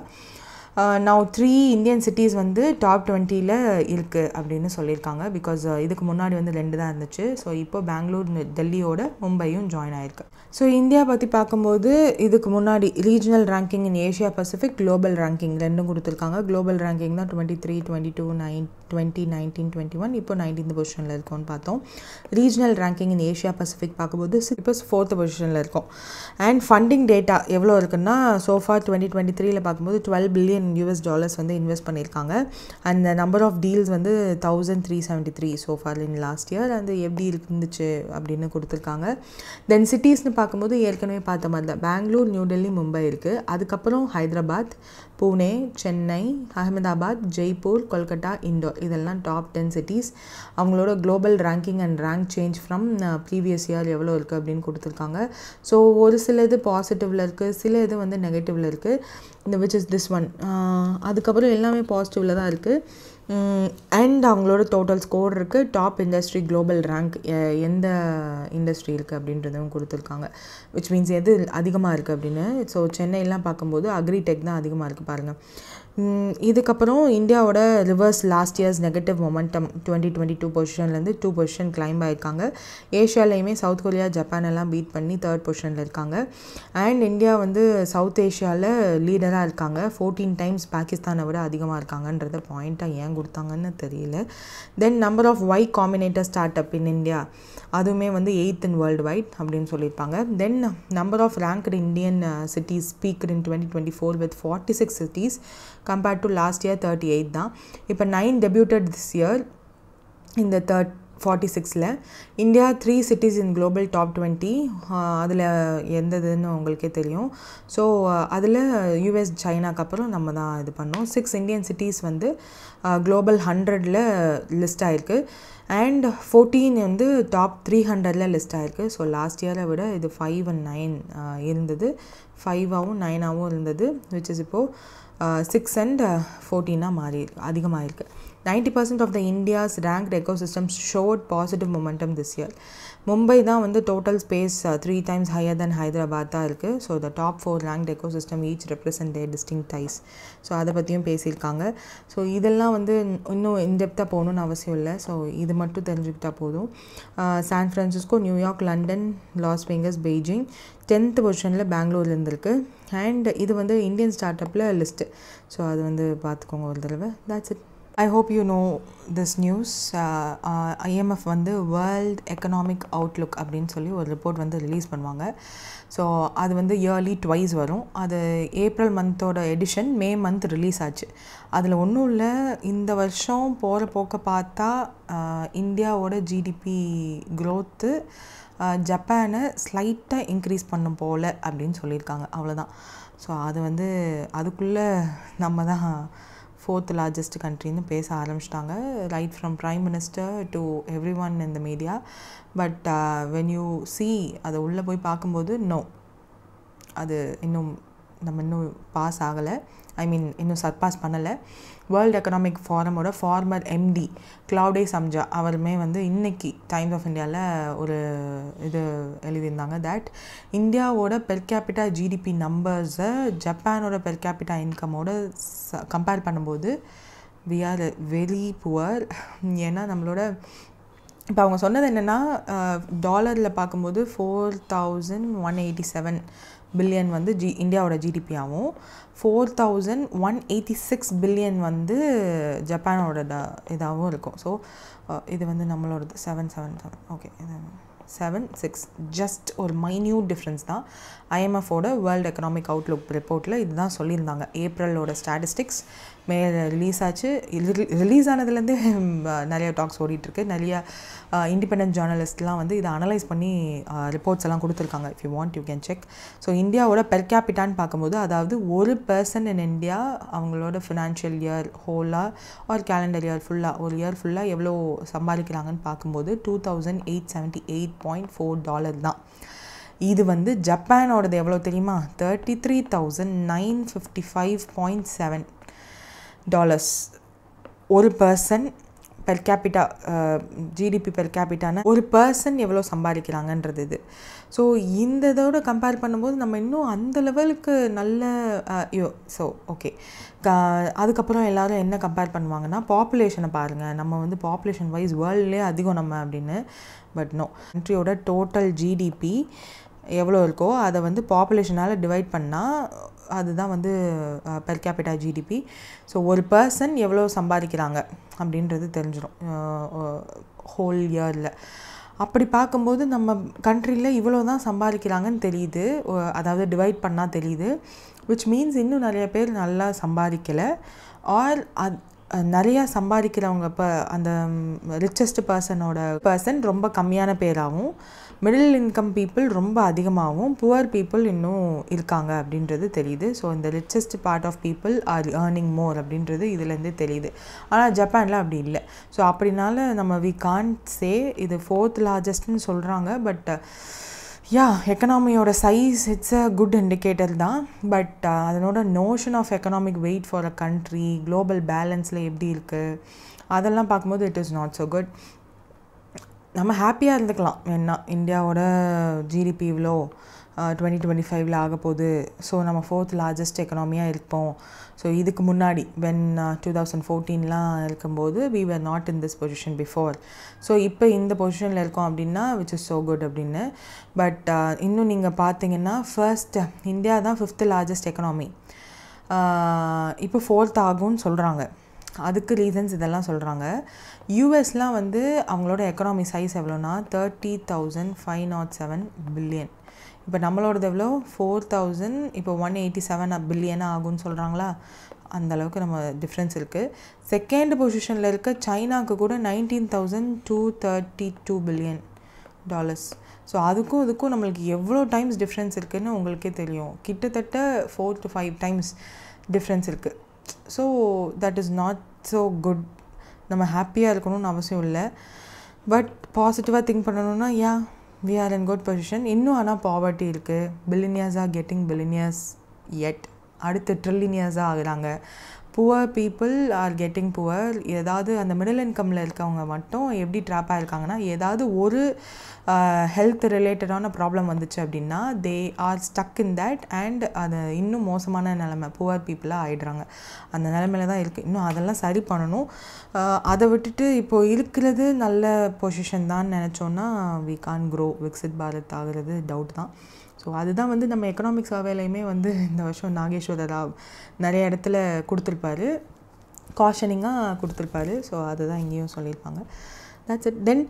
Now 3 Indian cities வந்து டாப் 20ல் இருக்குது அப்படின்னு சொல்லியிருக்காங்க. பிகாஸ் இதுக்கு முன்னாடி வந்து 2 தான் இருந்துச்சு. ஸோ இப்போ பெங்களூர், டெல்லியோட மும்பையும் ஜாயின் ஆகிருக்கு. ஸோ இந்தியா பற்றி பார்க்கும்போது இதுக்கு முன்னாடி ரீஜனல் ரேங்கிங் இன் ஏஷியா பசிபிக், குளோபல் ரேங்கிங் ரெண்டும் கொடுத்துருக்காங்க. குளோபல் ரேங்கிங் தான் 23, 22, 20, 19, 21, இப்போ 19th பொசிஷனில் இருக்கோம்னு பார்த்தோம். ரீஜனல் ரேங்கிங் இன் ஏஷியா பசிபிக் பார்க்கும்போது இப்போ 4th பொசிஷனில் இருக்கும். அண்ட் ஃபண்டிங் டேட்டா எவ்வளோ இருக்குன்னா, சோஃபார் 2023ல் பார்க்கும்போது $12 billion பில்லியன் US வந்து இன்வெஸ்ட் பண்ணியிருக்காங்க. அண்ட் நம்பர் ஆஃப் டீல்ஸ் வந்து 1373 so for in last year. அது எப்படி இருந்துச்சு அப்படின்னு கொடுத்துருக்காங்க. தென் சிட்டிஸ்னு பார்க்கும்போது ஏற்கனவே பார்த்த மாதிரி தான் பெங்களூர், நியூ டெல்லி, மும்பை இருக்குது. அதுக்கப்புறம் ஹைதராபாத், புனே, சென்னை, அகமதாபாத், ஜெய்ப்பூர், கொல்கட்டா, இண்டோர் இதெல்லாம் டாப் 10 சிட்டிஸ். அவங்களோட global ranking and rank change from previous year எவ்வளோ இருக்குது அப்படின்னு கொடுத்துருக்காங்க. ஸோ ஒரு சில இது பாசிட்டிவில் இருக்குது, சில இது வந்து நெகட்டிவில் இருக்குது. இந்த விச் இஸ் திஸ் ஒன். அதுக்கப்புறம் எல்லாமே பாசிட்டிவில் தான் இருக்குது. அண்ட் அவங்களோட டோட்டல் ஸ்கோர் இருக்குது. டாப் இண்டஸ்ட்ரி குளோபல் ரேங்க் எந்த இண்டஸ்ட்ரி இருக்குது அப்படின்றதும் கொடுத்துருக்காங்க. விச் மீன்ஸ் எது அதிகமாக இருக்குது அப்படின்னு. ஸோ சென்னையெல்லாம் பார்க்கும்போது அக்ரிடெக் தான் அதிகமாக இருக்குது பாருங்கள். இதுக்கப்புறம் இந்தியாவோட reverse last years negative momentum 2022 பொசிஷன்லேருந்து 2 பொசிஷன் கிளைம் ஆகிருக்காங்க. ஏஷியாலையுமே சவுத் கொரியா, ஜப்பான் எல்லாம் பீட் பண்ணி 3rd பொசிஷனில் இருக்காங்க. அண்ட் இந்தியா வந்து சவுத் ஏஷியாவில் லீடராக இருக்காங்க. 14 டைம்ஸ் பாகிஸ்தானை விட அதிகமாக இருக்காங்கன்றத பாயிண்ட்டாக ஏன் கொடுத்தாங்கன்னு தெரியல. Then number of Y Combinator start up in India அதுவுமே வந்து 8th in வேர்ல்டு வைட் அப்படின்னு சொல்லியிருப்பாங்க. Then number of ranked Indian cities speaker in 2024 with 46 cities compared to last year 38 தான். இப்போ 9 debuted this year இந்த 46ல். India 3 cities in global top 20. அதில் எந்ததுன்னு உங்களுக்கே தெரியும். ஸோ அதில் US, சைனாக்கு அப்புறம் நம்ம தான் இது பண்ணோம். 6 இந்தியன் சிட்டிஸ் வந்து குளோபல் 100ல் லிஸ்ட் ஆகிருக்கு. அண்ட் 14 வந்து டாப் 300ல் லிஸ்ட் ஆகிருக்கு. ஸோ லாஸ்ட் இயரை விட இது 5 and 9 இருந்தது. 5ஆகவும் 9ஆகவும் இருந்தது. விச் இஸ் இப்போது 6 and 14 மாறி அதிகமாக இருக்குது. 90% of the India's ranked ecosystems showed positive momentum this year. Mumbai தான் வந்து total space 3 times higher than Hyderabad தான் இருக்குது. So the top 4 ranked ecosystem each represent their distinct ties. So அதை பற்றியும் பேசியிருக்காங்க. ஸோ இதெல்லாம் வந்து இன்னும் இன்டெப்த்தாக போகணுன்னு அவசியம் இல்லை. ஸோ இது மட்டும் தெரிஞ்சுக்கிட்டால் போதும். San Francisco, New York, London, Las Vegas, Beijing 10th பொசிஷனில் பெங்களூர் இருந்திருக்கு. அண்ட் இது வந்து இந்தியன் ஸ்டார்ட் அப்பில் லிஸ்ட்டு. ஸோ அது வந்து பார்த்துக்கோங்க ஒரு தடவை. that's it. I hope you know this news. IMF வந்து வேர்ல்ட் எக்கனாமிக் அவுட்லுக் அப்படின்னு சொல்லி ஒரு ரிப்போர்ட் வந்து ரிலீஸ் பண்ணுவாங்க. ஸோ அது வந்து இயர்லி ட்வைஸ் வரும். அது ஏப்ரல் மந்தோட எடிஷன் மே மந்த் ரிலீஸ் ஆச்சு. அதில் ஒன்றும் இல்லை, இந்த வருஷம் போகிற போக்க பார்த்தா இந்தியாவோட ஜிடிபி க்ரோத்து ஜப்பானை ஸ்லைட்டாக இன்க்ரீஸ் பண்ணும் போல் அப்படின்னு சொல்லியிருக்காங்க. அவ்வளோதான். ஸோ அது வந்து அதுக்குள்ளே நம்ம தான் 4th largest கண்ட்ரின்னு பேச ஆரம்பிச்சிட்டாங்க. Right from prime minister to every one in the media. But when you see அதை உள்ளே போய் பார்க்கும்போது அது இன்னும் நம்ம இன்னும் பாஸ் ஆகலை. ஐ மீன் இன்னும் சர்பாஸ் பண்ணலை. வேர்ல்டு எக்கனாமிக் ஃபாரமோட ஃபார்மர் MD கிளவுடே சம்ஜா அவருமே வந்து இன்றைக்கி டைம்ஸ் ஆஃப் இந்தியாவில் ஒரு இது எழுதியிருந்தாங்க. தட் இந்தியாவோட பெர் கேபிட்டா ஜிடிபி நம்பர்ஸை ஜப்பானோட பெர் கேபிட்டா இன்கமோட கம்பேர் பண்ணும்போது வி ஆர் வெரி புவர். ஏன்னா நம்மளோட இப்போ அவங்க சொன்னது என்னென்னா டாலரில் பார்க்கும்போது 4187 பில்லியன் வந்து இந்தியாவோட ஜிடிபி ஆகும். 4186 பில்லியன் வந்து ஜப்பானோட இதாகவும் இருக்கும். ஸோ இது வந்து நம்மளோடது 777 ஓகே 7-6 ஜஸ்ட் ஒரு மைன்யூட் டிஃப்ரென்ஸ் தான். IMFோட வேர்ல்டு எக்கனாமிக் அவுட்லுக் ரிப்போர்ட்டில் இதுதான் சொல்லியிருந்தாங்க. ஏப்ரலோட ஸ்டாட்டிஸ்டிக்ஸ் ரிலீஸ் ஆச்சு. ரிலீஸ் ஆனதுலேருந்தே நிறைய டாக்ஸ் ஓடிட்டுருக்கு. நிறைய இண்டிபெண்டன்ட் ஜேர்னலிஸ்ட்லாம் வந்து இதை அனலைஸ் பண்ணி ரிப்போர்ட்ஸ் எல்லாம் கொடுத்துருக்காங்க. If you want you can check. So இந்தியாவோட பெர் கேபிட்டான்னு பார்க்கும்போது, அதாவது ஒரு பர்சன் இன் இந்தியா அவங்களோட ஃபினான்ஷியல் இயர் ஹோலாக ஒரு கேலண்டர் இயர் ஃபுல்லாக ஒரு இயர் ஃபுல்லாக எவ்வளோ சம்பாதிக்கிறாங்கன்னு பார்க்கும்போது $2,878.4 தான். இது வந்து ஜப்பானோடது எவ்வளோ தெரியுமா? $33,955.7 ஒரு person per capita. GDP per கேபிட்டான ஒரு பர்சன் எவ்வளோ சம்பாதிக்கிறாங்கன்றது இது. ஸோ இந்த இதோட கம்பேர் பண்ணும்போது நம்ம இன்னும் அந்த லெவலுக்கு நல்ல ஸோ ஓகே. அதுக்கப்புறம் எல்லோரும் என்ன கம்பேர் பண்ணுவாங்கன்னா பாப்புலேஷனை பாருங்கள், நம்ம வந்து பாப்புலேஷன் வைஸ் வேர்ல்ட்லேயே அதிகம் நம்ம அப்படின்னு. பட் நோ, கண்ட்ரியோட டோட்டல் ஜிடிபி எவ்வளோ இருக்கோ அதை வந்து பாப்புலேஷனால் டிவைட் பண்ணால் அதுதான் வந்து பெர் கேபிட்டா ஜிடிபி. ஸோ ஒரு பர்சன் எவ்வளோ சம்பாதிக்கிறாங்க அப்படின்றது தெரிஞ்சிடும் ஹோல் இயரில். அப்படி பார்க்கும்போது நம்ம கண்ட்ரியில் இவ்வளோ தான் சம்பாதிக்கிறாங்கன்னு தெரியுது, அதாவது டிவைட் பண்ணால் தெரியுது. விச் மீன்ஸ் இன்னும் நிறைய பேர் நல்லா சம்பாதிக்கலை, ஆர் நிறையா சம்பாதிக்கிறவங்க இப்போ அந்த ரிச்சஸ்ட் பர்சன் ரொம்ப கம்மியான பேராகவும், மிடில் இன்கம் பீப்புள் ரொம்ப அதிகமாகவும், புவர் பீப்புள் இன்னும் இருக்காங்க அப்படின்றது தெரியுது. ஸோ இந்த richest part of people are earning more அப்படின்றது இதுலேருந்தே தெரியுது. ஆனால் ஜப்பானில் அப்படி இல்லை. ஸோ அப்படினால நம்ம வி கான்ட் சே இது 4th லார்ஜஸ்ட்னு சொல்கிறாங்க. பட் எக்கனாமியோட size it's a good indicator தான். பட் அதனோட notion of economic weight for a country, global பேலன்ஸில் எப்படி இருக்குது அதெல்லாம் பார்க்கும்போது it is not so good. நம்ம ஹாப்பியாக இருந்துக்கலாம் என்ன, இந்தியாவோட ஜிடிபி இவ்வளோ 2025 ஆக போகுது, ஸோ நம்ம 4th லார்ஜஸ்ட் எக்கனாமியாக இருப்போம். ஸோ இதுக்கு முன்னாடி வென் 2014 இருக்கும்போது we were not in this position before. So இப்போ இந்த பொசிஷனில் இருக்கோம் அப்படின்னா which is so good அப்படின்னு. பட் இன்னும் நீங்கள் பார்த்தீங்கன்னா ஃபர்ஸ்ட் இந்தியா தான் 5th லார்ஜஸ்ட் எக்கனாமி, இப்போ 4th ஆகும்னு சொல்கிறாங்க. அதுக்கு ரீசன்ஸ் இதெல்லாம் சொல்கிறாங்க. யூஎஸ்லாம் வந்து அவங்களோட எக்கனாமி சைஸ் எவ்வளோனா 30,507 பில்லியன். இப்போ நம்மளோடது எவ்வளோ 4,000, இப்போ 187 பில்லியனாக ஆகும்னு சொல்கிறாங்களா, அந்தளவுக்கு நம்ம டிஃப்ரென்ஸ் இருக்குது. செகண்ட் பொசிஷனில் இருக்க சைனாவுக்கு கூட 19,232 பில்லியன் டாலர்ஸ். ஸோ அதுக்கும் நம்மளுக்கு எவ்வளோ டைம்ஸ் டிஃப்ரென்ஸ் இருக்குதுன்னு உங்களுக்கே தெரியும். கிட்டத்தட்ட 4 to 5 டைம்ஸ் டிஃப்ரென்ஸ் இருக்குது. So that is not so good. நம்ம ஹாப்பியாக இருக்கணும்னு அவசியம் இல்லை, பட் பாசிட்டிவாக திங்க் பண்ணணுன்னா we are in good position. இன்னும் ஆனால் பாவர்ட்டி இருக்குது. பில்லியனியர்ஸ் ஆர் கெட்டிங் பில்லியனியர்ஸ் எட், அடுத்து ட்ரில்லியனியர்ஸாக ஆகுறாங்க. Poor people are getting poor. ஏதாவது அந்த மிடில் இன்கமில் இருக்கவங்க மட்டும் எப்படி ட்ராப் ஆகிருக்காங்கன்னா, ஏதாவது ஒரு ஹெல்த் ரிலேட்டடான ப்ராப்ளம் வந்துச்சு அப்படின்னா they R stuck in that and அது இன்னும் மோசமான நிலைமை புவர் பீப்புளாக ஆகிடுறாங்க. அந்த நிலைமையில தான் இருக்குது. இன்னும் அதெல்லாம் சரி பண்ணணும். அதை விட்டுட்டு இப்போது இருக்கிறது நல்ல பொசிஷன் தான் நினச்சோன்னா வி கான் க்ரோ. விக்சித் பாரத் ஆகிறது டவுட் தான். ஸோ அதுதான் வந்து நம்ம எக்கனாமிக் சர்வேலையுமே வந்து இந்த வருஷம் நாகேஸ்வர ராவ் நிறைய இடத்துல கொடுத்துருப்பாரு, காஷனிங்காக கொடுத்துருப்பாரு. ஸோ அதுதான் இங்கேயும் சொல்லியிருப்பாங்க. That's it. Then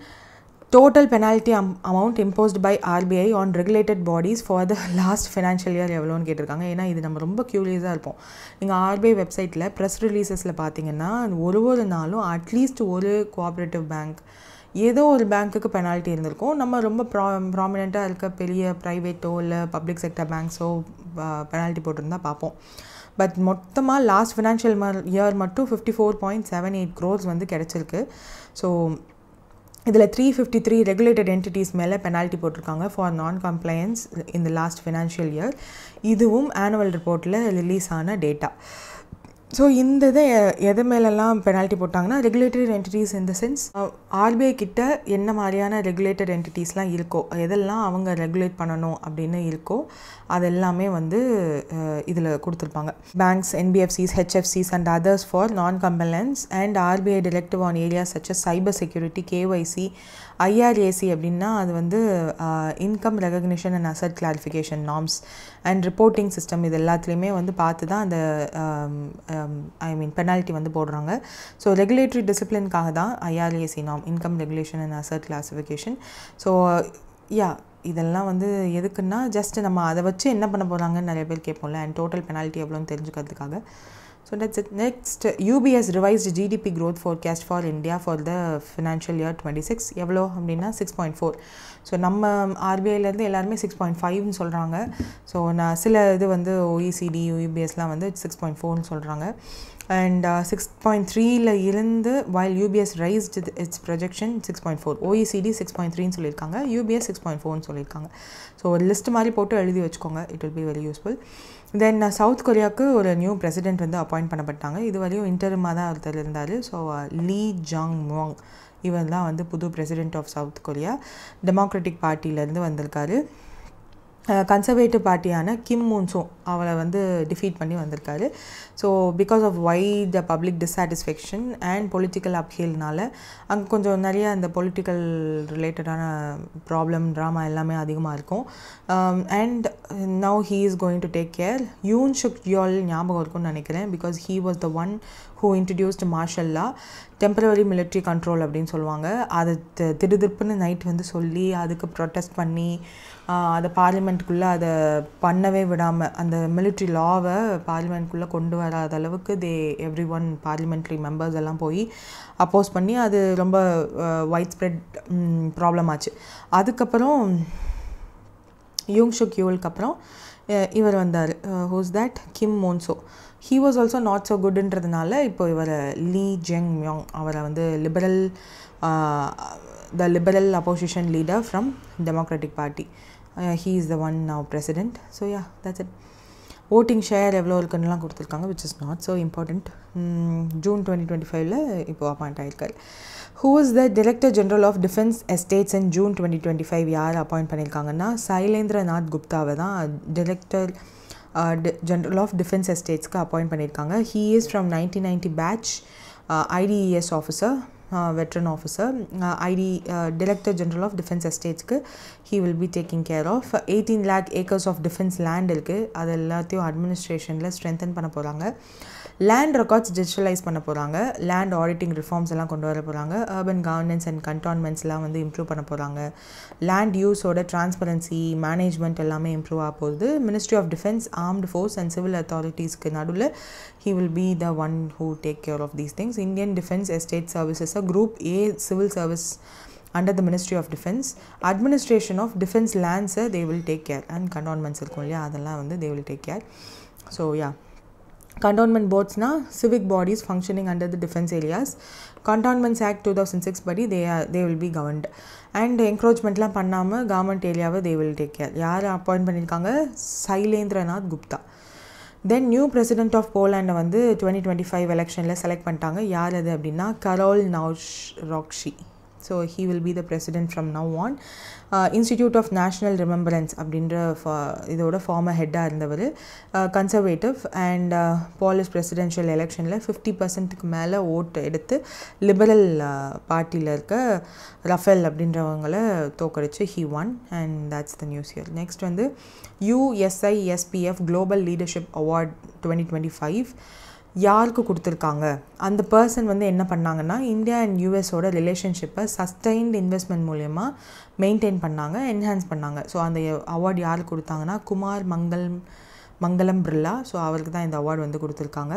total penalty amount imposed by RBI on regulated bodies for the last financial year எவ்வளோன்னு கேட்டிருக்காங்க. ஏன்னா இது நம்ம ரொம்ப க்யூரியஸாக இருப்போம். நீங்கள் RBI வெப்சைட்டில் ப்ரெஸ் ரிலீசஸில் பார்த்தீங்கன்னா ஒரு நாளும் அட்லீஸ்ட் ஒரு கோஆப்ரேட்டிவ் பேங்க், ஏதோ ஒரு பேங்க்குக்கு பெனால்ட்டி இருந்திருக்கும். நம்ம ரொம்ப ப்ராமினெண்ட்டாக இருக்க பெரிய ப்ரைவேட்டோ இல்லை பப்ளிக் செக்டர் பேங்க்ஸோ பெனால்ட்டி போட்டிருந்தா பார்ப்போம். பட் மொத்தமாக லாஸ்ட் ஃபினான்ஷியல் இயர் மட்டும் 54.78 crores வந்து கிடச்சிருக்கு. ஸோ இதில் 353 ரெகுலேட்டட் என்டிட்டிஸ் மேலே பெனால்ட்டி போட்டிருக்காங்க for non compliance in the last financial year. இதுவும் ஆனுவல் ரிப்போர்ட்டில் ரிலீஸ் ஆன டேட்டா. ஸோ இந்த இதை எது மேலெல்லாம் பெனால்ட்டி போட்டாங்கன்னா regulated entities in the sense RBI கிட்ட என்ன மாதிரியான ரெகுலேட்டட் என்டிட்டிஸ்லாம் இருக்கோ, எதெல்லாம் அவங்க ரெகுலேட் பண்ணணும் அப்படின்னு இருக்கோ அதெல்லாமே வந்து இதில் கொடுத்துருப்பாங்க. பேங்க்ஸ், என்பிஎஃப்சிஸ், ஹெச்எஃப்சிஸ் and others for non compliance and RBI directive on areas such as cyber security, KYC, IRAC அப்படின்னா அது வந்து income recognition and asset clarification norms and reporting system, இது எல்லாத்துலேயுமே வந்து பார்த்து தான் அந்த பெனால்ட்டி வந்து போடுறாங்க. ஸோ ரெகுலேட்டரி டிசிப்ளின்காக தான் IRAC norm, income regulation and asset classification. So இதெல்லாம் வந்து எதுக்குன்னா ஜஸ்ட் நம்ம அதை வச்சு என்ன பண்ண போகிறாங்கன்னு நிறைய பேர் கேட்போம்ல, அண்ட் டோட்டல் பெனால்ட்டி எவ்வளோன்னு தெரிஞ்சுக்கிறதுக்காக. So that's it. Next, UBS revised GDP growth forecast for India for the financial year 26. எவ்வளோ அப்படின்னா 6.4. ஸோ நம்ம ஆர்பிஐலேருந்து எல்லாருமே 6.5ன்னு சொல்கிறாங்க. ஸோ நான் சில இது வந்து OECD, UBSலாம் வந்து 6.4ன்னு சொல்கிறாங்க. அண்ட் 6.3ல இருந்து while UBS raised its projection 6.4, OECD 6.3ன்னு சொல்லியிருக்காங்க, UBS 6.4ன்னு சொல்லியிருக்காங்க. ஸோ ஒரு லிஸ்ட் மாதிரி போட்டு எழுதி வச்சுக்கோங்க, it will be very useful. Then South கொரியாவுக்கு ஒரு நியூ பிரசிடென்ட் வந்து அப்பாயிண்ட் பண்ணப்பட்டாங்க. இது வரையும் இன்டரிமாக தான் ஒருத்தர் இருந்தார். ஸோ லீ ஜாங் மோங் இவர் தான் வந்து புது president of South Korea. Democratic பார்ட்டியிலேருந்து வந்திருக்காரு. கன்சர்வேட்டிவ் பார்ட்டியான கிம் மூன்சோ அவளை வந்து டிஃபீட் பண்ணி வந்திருக்காரு. So because of wide public dissatisfaction and political அப்ஹீல்னால அங்கே கொஞ்சம் நிறைய அந்த பொலிட்டிக்கல் ரிலேட்டடான ப்ராப்ளம் ட்ராமா எல்லாமே அதிகமாக இருக்கும். And now he is going to take care. Yoon Suk Yeol ஞாபகம் இருக்கும்னு நினைக்கிறேன், because he was the one who introduced martial law, temporary military control அப்படின்னு சொல்லுவாங்க. அது திடுதிப்புன்னு நைட் வந்து சொல்லி அதுக்கு ப்ரொட்டஸ்ட் பண்ணி அதை பார்லிமெண்ட்டுக்குள்ளே அதை பண்ணவே விடாமல் அந்த மிலிட்ரி லாவை பார்லிமெண்ட்குள்ளே கொண்டு வராத அளவுக்கு எவ்ரி ஒன் பார்லிமெண்ட்ரி மெம்பர்ஸ் எல்லாம் போய் அப்போஸ் பண்ணி அது ரொம்ப வைட் ஸ்ப்ரெட் ப்ராப்ளம் ஆச்சு. அதுக்கப்புறம் யூங் சுக் யோலுக்கு அப்புறம் இவர் வந்தார். Who's that? Kim Moonsoo. He was also not so குட்ன்றதுனால இப்போ இவர் லீ ஜெங் மியோங் அவரை வந்து the liberal opposition leader from democratic party. He is the one now president. So yeah, that's it. Voting share எவ்வளோ இருக்குன்னுலாம் கொடுத்துருக்காங்க, which is not so important. June 2025 இப்போது appoint ஆகிருக்காரு. Who is the director general of defence estates in June 2025? யார் appoint பண்ணியிருக்காங்கன்னா சைலேந்திரநாத் குப்தாவை தான் director general of defence எஸ்டேட்ஸ்க்கு அப்பாயிண்ட் பண்ணியிருக்காங்க. He is from 1990 batch, IDES officer, veteran officer, Director General of Defence Estates-க்கு he will be taking care of. 18 lakh acres of defence land இருக்குது, அது எல்லாத்தையும் அட்மினிஸ்ட்ரேஷனில் ஸ்ட்ரென்தன் பண்ண போகிறாங்க. லேண்ட் ரெக்கார்ட்ஸ் டிஜிட்டலைஸ் பண்ண போகிறாங்க. லேண்ட் ஆடிட்டிங் ரிஃபார்ம்ஸ் எல்லாம் கொண்டு வர போகிறாங்க. அர்பன் கவர்னன்ஸ் அண்ட் கண்டான்மெண்ட்ஸ்லாம் வந்து இம்ப்ரூவ் பண்ண போகிறாங்க. லேண்ட் யூஸோட டிரான்ஸ்பரன்சி மேனேஜ்மெண்ட் எல்லாமே இம்ப்ரூவ் ஆக போகுது. Ministry of defence, armed force and civil அத்தாரிட்டிஸ்க்கு நடுவில் he will be the one who take care of these things. Indian Defence Estate Services, a Group A civil service under the Ministry of Defence. Administration of defence lands they will take care, and cantonments இருக்கும் இல்லையா, அதெல்லாம் வந்து they will take care. So yeah, cantonment boards na civic bodies functioning under the defence areas. Cantonments Act 2006 படி they will be governed. And encroachmentலாம் பண்ணாமல் government ஏரியாவை they will take care. யார் appoint பண்ணியிருக்காங்க? Shailendranath Gupta. Then new president of போலாண்டை வந்து 2025 எலெக்ஷனில் select பண்ணிட்டாங்க. யார் அது அப்படின்னா Karol Nawrocki. So he will be the president from now on. Institute of national remembrance அப்படின்ற இதோட ஃபார்மர் ஹெட்டாக இருந்தவர். கன்சர்வேட்டிவ் அண்ட் போலிஷ் பிரசிடென்ஷியல் எலெக்ஷனில் 50% மேலே ஓட்டு எடுத்து லிபரல் பார்ட்டியில் இருக்க ரஃபேல் அப்படின்றவங்கள தோக்கடிச்சு he won, and that's the news here. Next வந்து USISPF குளோபல் லீடர்ஷிப் அவார்ட் 2025 யாருக்கு கொடுத்துருக்காங்க? அந்த பர்சன் வந்து என்ன பண்ணாங்கன்னா இந்தியா அண்ட் யூஎஸோட ரிலேஷன்ஷிப்பை சஸ்டைன்ட் இன்வெஸ்ட்மெண்ட் மூலயமா மெயின்டைன் பண்ணாங்க, என்ஹான்ஸ் பண்ணாங்க. ஸோ அந்த அவார்டு யாருக்கு கொடுத்தாங்கன்னா குமார் மங்களம் பிர்லா. ஸோ அவருக்கு தான் இந்த அவார்டு வந்து கொடுத்துருக்காங்க.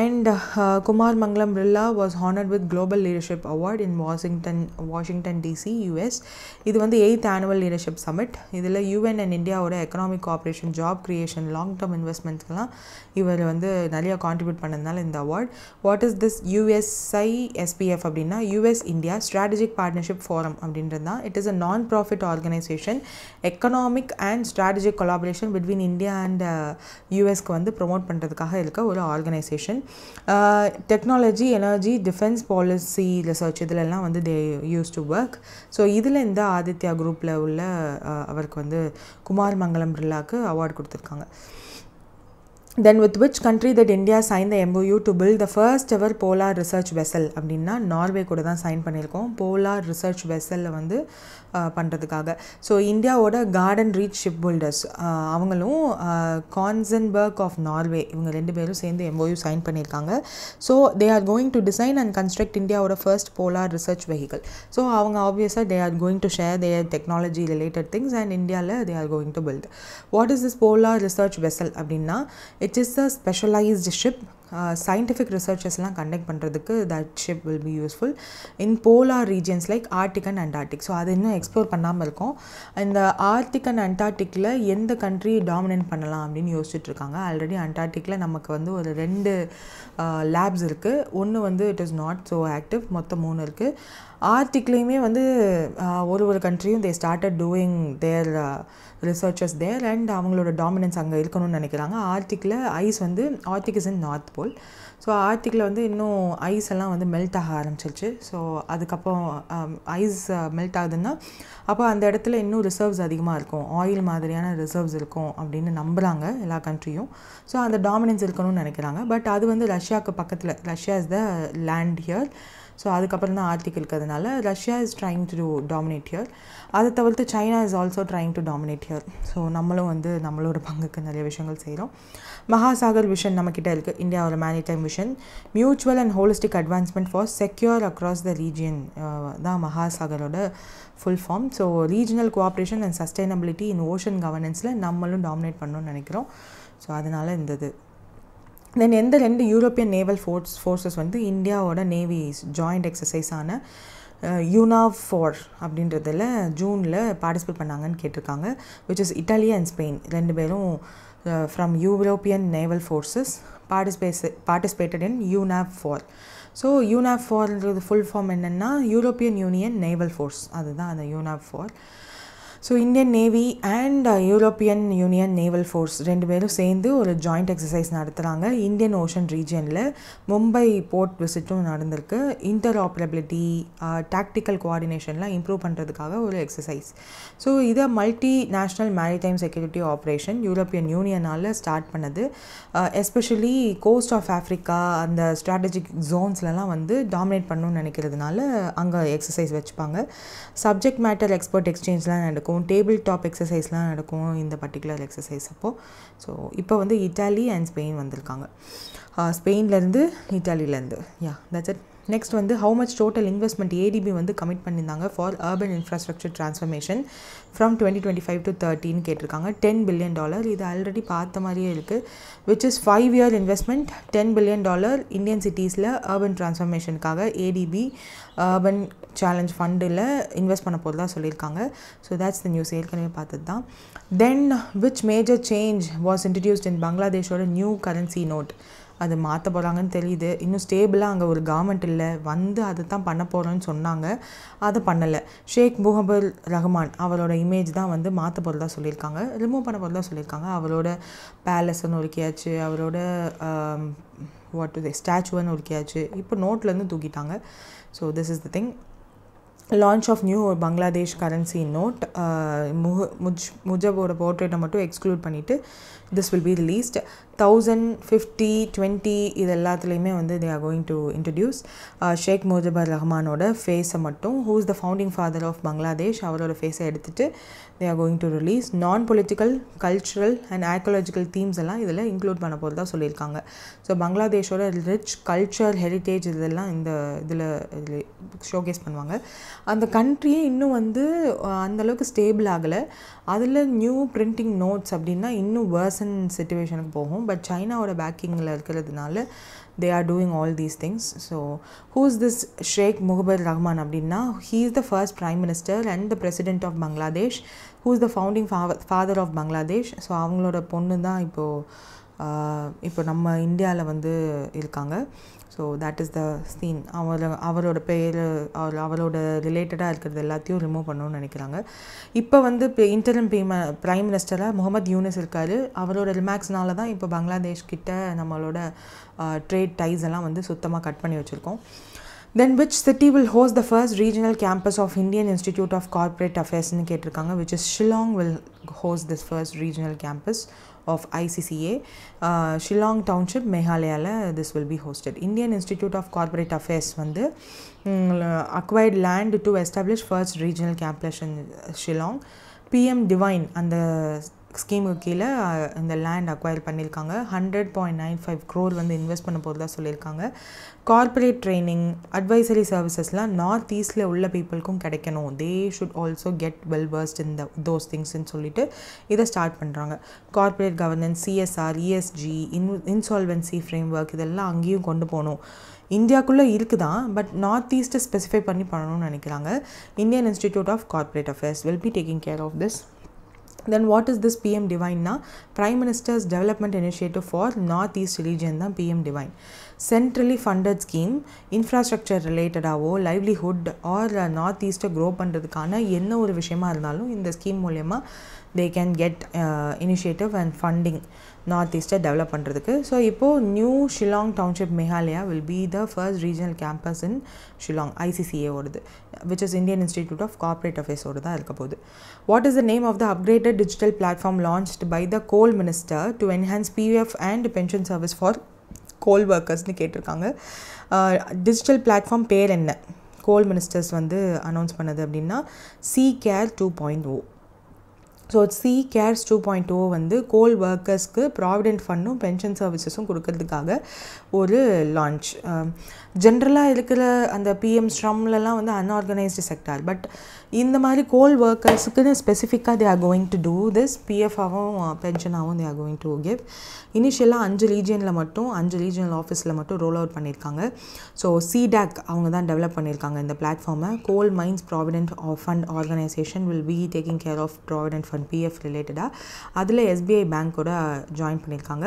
And Kumar Mangalam Birla was honoured with global leadership award in Washington DC, US. இது வந்து 8th ஆனுவல் லீடர்ஷிப் சமிட். இதில் UN அண்ட் இந்தியாவோட economic cooperation, job creation, long term இன்வெஸ்ட்மெண்ட்ஸ்க்கெலாம் இவர் வந்து நிறையா கான்ட்ரிபியூட் பண்ணதுனால இந்த award. What is this USISPF அப்படின்னா US India strategic partnership forum அப்படின்றது தான். It is a non profit organisation, economic and strategic collaboration between India and யூஎஸ்க்கு வந்து ப்ரொமோட் பண்ணுறதுக்காக இருக்க ஒரு organisation. Technology, energy, defence policy, research இதிலெல்லாம் வந்து they use to work. So இதில் இந்த ஆதித்யா குரூப்பில் உள்ள அவருக்கு வந்து குமார் மங்களம் பிர்லாவுக்கு அவார்டு கொடுத்துருக்காங்க. Then with which country that India signed the MOU to build the first ever polar research vessel அப்படின்னா நார்வே கூட தான் சைன் பண்ணியிருக்கோம் போலார் ரிசர்ச் வெசலில் வந்து பண்ணுறதுக்காக. ஸோ இந்தியாவோட கார்டன் ரீச் ஷிப் பில்டர்ஸ் அவங்களும் கான்சன்பர்க் ஆஃப் நார்வே இவங்க 2 பேரும் சேர்ந்து MOU சைன் பண்ணியிருக்காங்க. So they are going to design and construct இந்தியாவோட first polar research vehicle. So அவங்க ஆப்வியஸாக they are going to share their technology related things and இந்தியாவில் they are going to build. What is this polar research vessel அப்படின்னா it is a specialised ship. scientific researchesலாம் கண்டக்ட் பண்ணுறதுக்கு that ship will be useful in polar regions like Arctic and Antarctic. So அது இன்னும் explore பண்ணாமல் இருக்கும். இந்த Arctic and அண்டார்டிக்கில் எந்த கண்ட்ரி டாமினேட் பண்ணலாம் அப்படின்னு யோசிச்சுட்டு இருக்காங்க. ஆல்ரெடி அண்டார்டிக்கில் நமக்கு வந்து ஒரு 2 லேப்ஸ் இருக்குது. ஒன்று வந்து it is not so active, மொத்தம் 3 இருக்குது. ஆர்டிக்லேயுமே வந்து ஒரு கண்ட்ரியும் they started doing their researches there and அவங்களோட டாமினன்ஸ் அங்கே இருக்கணும்னு நினைக்கிறாங்க. ஆர்டிக்கில் ஐஸ் வந்து Arctic is in North Pole. So ஆர்டிக்கில் வந்து இன்னும் ஐஸ் எல்லாம் வந்து மெல்ட் ஆக ஆரம்பிச்சிருச்சு. ஸோ அதுக்கப்புறம் ஐஸ் மெல்ட் ஆகுதுன்னா அப்போ அந்த இடத்துல இன்னும் ரிசர்வ்ஸ் அதிகமாக இருக்கும், ஆயில் மாதிரியான ரிசர்வ்ஸ் இருக்கும் அப்படின்னு நம்புகிறாங்க எல்லா கண்ட்ரியும். ஸோ அந்த டாமினன்ஸ் இருக்கணும்னு நினைக்கிறாங்க. பட் அது வந்து ரஷ்யாவுக்கு பக்கத்தில், Russia is the land here. So அதுக்கப்புறம் தான் ஆர்டிக் இருக்கிறதுனால Russia is trying to dominate here. அதை தவிர்த்து China is also trying to dominate here. So நம்மளும் வந்து நம்மளோட பங்குக்கு நிறைய விஷயங்கள் செய்கிறோம். மகாசாகர் விஷன் நம்மக்கிட்ட இருக்குது, இந்தியாவோட maritime vision. Mutual and holistic advancement for secure across the region தான் மகாசாகரோட full form. So regional cooperation and sustainability in ocean கவர்னன்ஸில் நம்மளும் டாமினேட் பண்ணணும்னு நினைக்கிறோம். ஸோ அதனால் இந்த இது தென் எந்த 2 யூரோப்பியன் நேவல் ஃபோர்ஸஸ் வந்து இந்தியாவோட நேவி ஜாயிண்ட் எக்ஸசைஸான UNAV4 அப்படின்றதில் ஜூனில் பார்ட்டிசிபேட் பண்ணாங்கன்னு கேட்டிருக்காங்க. Which is Italy and Spain. 2 பேரும் from European naval forces participated in UNAV4. So UNAV4ன்றது ஃபுல் ஃபார்ம் என்னென்னா யூரோப்பியன் யூனியன் நேவல் ஃபோர்ஸ், அதுதான் அந்த UNAV4. So Indian navy and European Union naval force 2 பேரும் சேர்ந்து ஒரு ஜாயிண்ட் எக்ஸசைஸ் நடத்துகிறாங்க. இந்தியன் ஓஷன் ரீஜியனில் மும்பை போர்ட் விசிட்டும் நடந்திருக்கு. இன்டர் ஆப்ரபிலிட்டி, டாக்டிக்கல் கோஆர்டினேஷன்லாம் இம்ப்ரூவ் பண்ணுறதுக்காக ஒரு எக்ஸசைஸ். ஸோ இதை multi national maritime security operation European யூனியனால் ஸ்டார்ட் பண்ணது. எஸ்பெஷலி கோஸ்ட் ஆஃப் ஆஃப்ரிக்கா அந்த ஸ்ட்ராட்டஜிக் ஜோன்ஸ்லலாம் வந்து டாமினேட் பண்ணணும்னு நினைக்கிறதுனால அங்கே எக்ஸசைஸ் வச்சுப்பாங்க. சப்ஜெக்ட் மேட்டர் எக்ஸ்பர்ட் எக்ஸ்சேஞ்ச்லாம் நடக்கும், டேபிள் டாப் எக்ஸசைஸ்லாம் நடக்கும் இந்த பர்டிகுலர் எக்ஸசைஸ் அப்போது. ஸோ இப்போ வந்து இட்டாலி அண்ட் ஸ்பெயின் வந்திருக்காங்க, ஸ்பெயின்லேருந்து இட்டாலியிலேருந்து. That's it. நெக்ஸ்ட் வந்து how much total investment ADB வந்து கமிட் பண்ணியிருந்தாங்க for urban infrastructure transformation from 2025 to 2030 கேட்டிருக்காங்க. $10 billion. இது ஆல்ரெடி பார்த்த மாதிரியே இருக்குது. Which is 5-year investment, $10 billion Indian சிட்டிஸில் அர்பன் ட்ரான்ஸ்ஃபர்மேஷனுக்காக ஏடிபி அர்பன் சேலஞ்ச் ஃபண்டில் இன்வெஸ்ட் பண்ண போகிறதா சொல்லியிருக்காங்க. ஸோ தேட்ஸ் த நியூஸ், ஏற்கனவே பார்த்தது தான். Then which major change was introduced in பங்களாதேஷோட நியூ கரன்சி நோட். அது மாற்ற போகிறாங்கன்னு தெரியுது. இன்னும் ஸ்டேபிளாக அங்கே ஒரு கவர்மெண்ட் இல்லை, வந்து அதை தான் பண்ண போகிறோன்னு சொன்னாங்க, அதை பண்ணலை. ஷேக் முகபர் ரஹ்மான் அவரோட இமேஜ் தான் வந்து மாற்ற போகிறதா சொல்லியிருக்காங்க, ரிமூவ் பண்ண போகிறதா சொல்லியிருக்காங்க. அவரோட பேலஸ்ன்னு ஒருக்கியாச்சு, அவரோட ஸ்டாச்சுன்னு ஒருக்கியாச்சு, இப்போ நோட்லேருந்து தூக்கிட்டாங்க. So this is the thing. Launch of new Bangladesh currency note. முஜபோட போர்ட்ரேட்டை மட்டும் எக்ஸ்க்ளூட் பண்ணிவிட்டு திஸ் வில் பி ரிலீஸ்ட். 1000, 50, 20 இது எல்லாத்துலேயுமே வந்து they are going to introduce. Sheikh Mujibur ரஹ்மானோட ஃபேஸை மட்டும், who is the founding father of Bangladesh, அவரோட ஃபேஸை எடுத்துகிட்டு they are going to release. Non political, cultural and archaeological themes எல்லாம் இதில் இன்க்ளூட் பண்ண போகிறதா சொல்லியிருக்காங்க. ஸோ பங்களாதேஷோட ரிச் கல்ச்சர், ஹெரிட்டேஜ் இதெல்லாம் இந்த இதில் ஷோகேஸ் பண்ணுவாங்க. அந்த கண்ட்ரியே இன்னும் வந்து அந்தளவுக்கு ஸ்டேபிள் ஆகலை. அதில் நியூ பிரிண்டிங் நோட்ஸ் அப்படின்னா இன்னும் வேர்சன் சிச்சுவேஷனுக்கு போகும். பட் சைனாவோட பேக்கிங்கில் இருக்கிறதுனால they are doing all these things. So who is this Sheikh Mujibur Rahman அப்படின்னா, he is the first prime minister and the president of Bangladesh, who is the founding father of Bangladesh. So அவங்களோட பொண்ணு தான் இப்போ நம்ம இந்தியாவில் வந்து இருக்காங்க. So that is the scene. அவரோட பேர், அவரோட ரிலேட்டடாக இருக்கிறது எல்லாத்தையும் ரிமூவ் பண்ணணும்னு நினைக்கிறாங்க. இப்போ வந்து இப்போ இன்டரிம் பிரைம் மினிஸ்டராக முகமது யூனிஸ் இருக்கார். அவரோட ரிமாக்ஸ்னால தான் இப்போ பங்களாதேஷ் கிட்ட நம்மளோட ட்ரேட் டைஸ் எல்லாம் வந்து சுத்தமாக கட் பண்ணி வச்சுருக்கோம். Then which city will host the first regional campus of Indian Institute of Corporate Affairs ன்னு கேட்டிருக்காங்க. which is Shillong will host this first regional campus of ICCA. Shillong Township, Meghalayala, this will be hosted. Indian Institute of Corporate Affairs வந்து acquired land to establish first regional campus in Shillong. PM Divine அந்த ஸ்கீமுக்கு கீழே இந்த land acquire பண்ணியிருக்காங்க. 100.95 crore வந்து invest பண்ண போகிறதா சொல்லியிருக்காங்க. Corporate training, advisory சர்வீசஸ்லாம் நார்த் ஈஸ்டில் உள்ள பீப்புளுக்கும் கிடைக்கணும். They should also get well versed in those திங்ஸ்ன்னு சொல்லிட்டு இதை ஸ்டார்ட் பண்ணுறாங்க. Corporate governance, CSR, ESG, insolvency framework இதெல்லாம் அங்கேயும் கொண்டு போகணும். இந்தியாவுக்குள்ளே இருக்குதான், பட் நார்த் ஈஸ்ட்டை ஸ்பெசிஃபை பண்ணி பண்ணணும்னு நினைக்கிறாங்க. Indian Institute of Corporate Affairs will be taking care of this. Then what is this PM Divine na? Prime Minister's Development Initiative for North East Region தான் PM Divine. Centrally funded scheme, infrastructure ரிலேட்டடாவோ, livelihood or North ஈஸ்ட்டை grow பண்ணுறதுக்கான என்ன ஒரு விஷயமா இருந்தாலும் இந்த scheme மூலயமா they can get initiative and funding North ஈஸ்ட்டை டெவலப் பண்ணுறதுக்கு. ஸோ இப்போது New Shillong township Meghalaya will be the first regional campus in Shillong, ICCA ஓடுது, which is Indian Institute of Corporate Affairs ஓடு தான் இருக்க போகுது. What is the name of the upgraded digital platform launched by the coal minister to enhance PF and pension service for coal workersனு கேட்டிருக்காங்க. Digital platform பேர் என்ன, கோல் ministers வந்து announce பண்ணது அப்படின்னா CCARE 2.0. ஸோ CCARE 2.0 வந்து கோல் ஒர்க்கர்ஸ்க்கு ப்ராவிடென்ட் ஃபண்டும் பென்ஷன் சர்வீசஸும் கொடுக்கறதுக்காக ஒரு launch. ஜென்ரலாக இருக்கிற அந்த PM ஸ்ரம்லலாம் வந்து அன்ஆர்கனைஸ்டு செக்டார், பட் இந்த மாதிரி கோல் ஒர்க்கர்ஸுக்குன்னு ஸ்பெசிஃபிக்காக they are going to do this. PF-ஆகவும் பென்ஷனாகவும் they are going to give. இனிஷியலாக 5 ரீஜியனில் மட்டும் 5 ரீஜனல் ஆஃபீஸில் மட்டும் ரோல் அவுட் பண்ணியிருக்காங்க. ஸோ CDAC அவங்க தான் டெவலப் பண்ணியிருக்காங்க இந்த பிளாட்ஃபார்மை. Coal mines provident fund organisation will be taking care of provident fund PF ரிலேட்டடாக. அதில் SBI பேங்க்கோட ஜாயின் பண்ணியிருக்காங்க.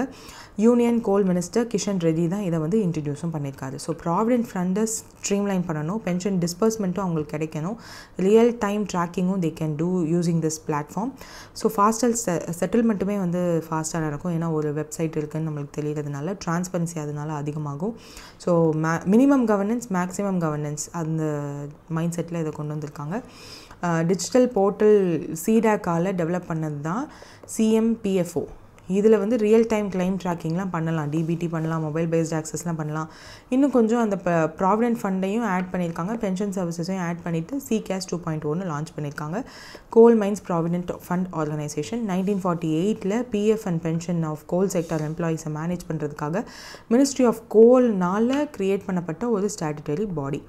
Union coal minister Kishan Reddy தான் இதை வந்து இன்ட்ரடியூஸும் பண்ணியிருக்காரு. ஸோ ப்ராவிடென்ட் ஃபண்டை ஸ்ட்ரீம்லைன் பண்ணணும், பென்ஷன் டிஸ்பர்ஸ்மெண்ட்டும் அவங்களுக்கு கிடைக்கணும், ரியல் டைம் ட்ராக்கிங்கும் they can do using this platform. So faster செட்டில்மெண்ட்டுமே வந்து ஃபாஸ்ட்டாக நடக்கும். ஏன்னா ஒரு வெப்சைட் இருக்குதுன்னு நம்மளுக்கு தெரியறதுனால டிரான்ஸ்பரன்சி அதனால் அதிகமாகும். So minimum governance maximum governance அந்த மைண்ட் செட்டில் இதை கொண்டு வந்திருக்காங்க. டிஜிட்டல் போர்ட்டல் CDAC-ஆல் டெவலப் பண்ணது தான் CMPFO. இதில் வந்து ரியல் டைம் கிளைம் ட்ராக்கிங்லாம் பண்ணலாம், DBT பண்ணலாம், மொபைல் பேஸ்ட் ஆக்சஸ்லாம் பண்ணலாம். இன்னும் கொஞ்சம் அந்த ப்ராவிடென்ட் ஃபண்டையும் ஆட் பண்ணியிருக்காங்க, பென்ஷன் சர்வீசஸையும் ஆட் பண்ணிவிட்டு CCARE 2.0 லான்ச் பண்ணியிருக்காங்க. Coal mines provident fund organisation 1948 PF and pension of coal sector எம்ப்ளாயீஸை மேனேஜ் பண்ணுறதுக்காக மினிஸ்ட்ரி ஆஃப் கோல்னால் க்ரியேட் பண்ணப்பட்ட ஒரு ஸ்டாட்யூட்டரி பாடி.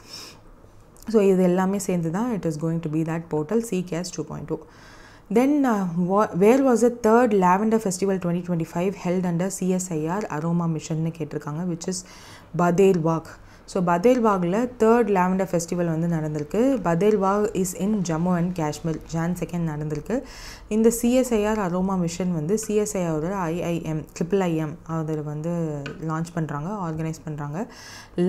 ஸோ இது எல்லாமே சேர்ந்து தான் it is going to be that portal CCARE 2.0. Then where was the third Lavender Festival 2025 held under CSIR Aroma Mission னு கேட்டிருக்காங்க, which is Badelwag. ஸோ பதேல்வாகில் தேர்ட் லாவெண்டர் ஃபெஸ்டிவல் வந்து நடந்திருக்கு. Bhaderwah is in Jammu and Kashmir. Jan 2 நடந்திருக்கு. இந்த CSIR aroma mission வந்து CSIR IIM அதில் வந்து லான்ச் பண்ணுறாங்க, ஆர்கனைஸ் பண்ணுறாங்க.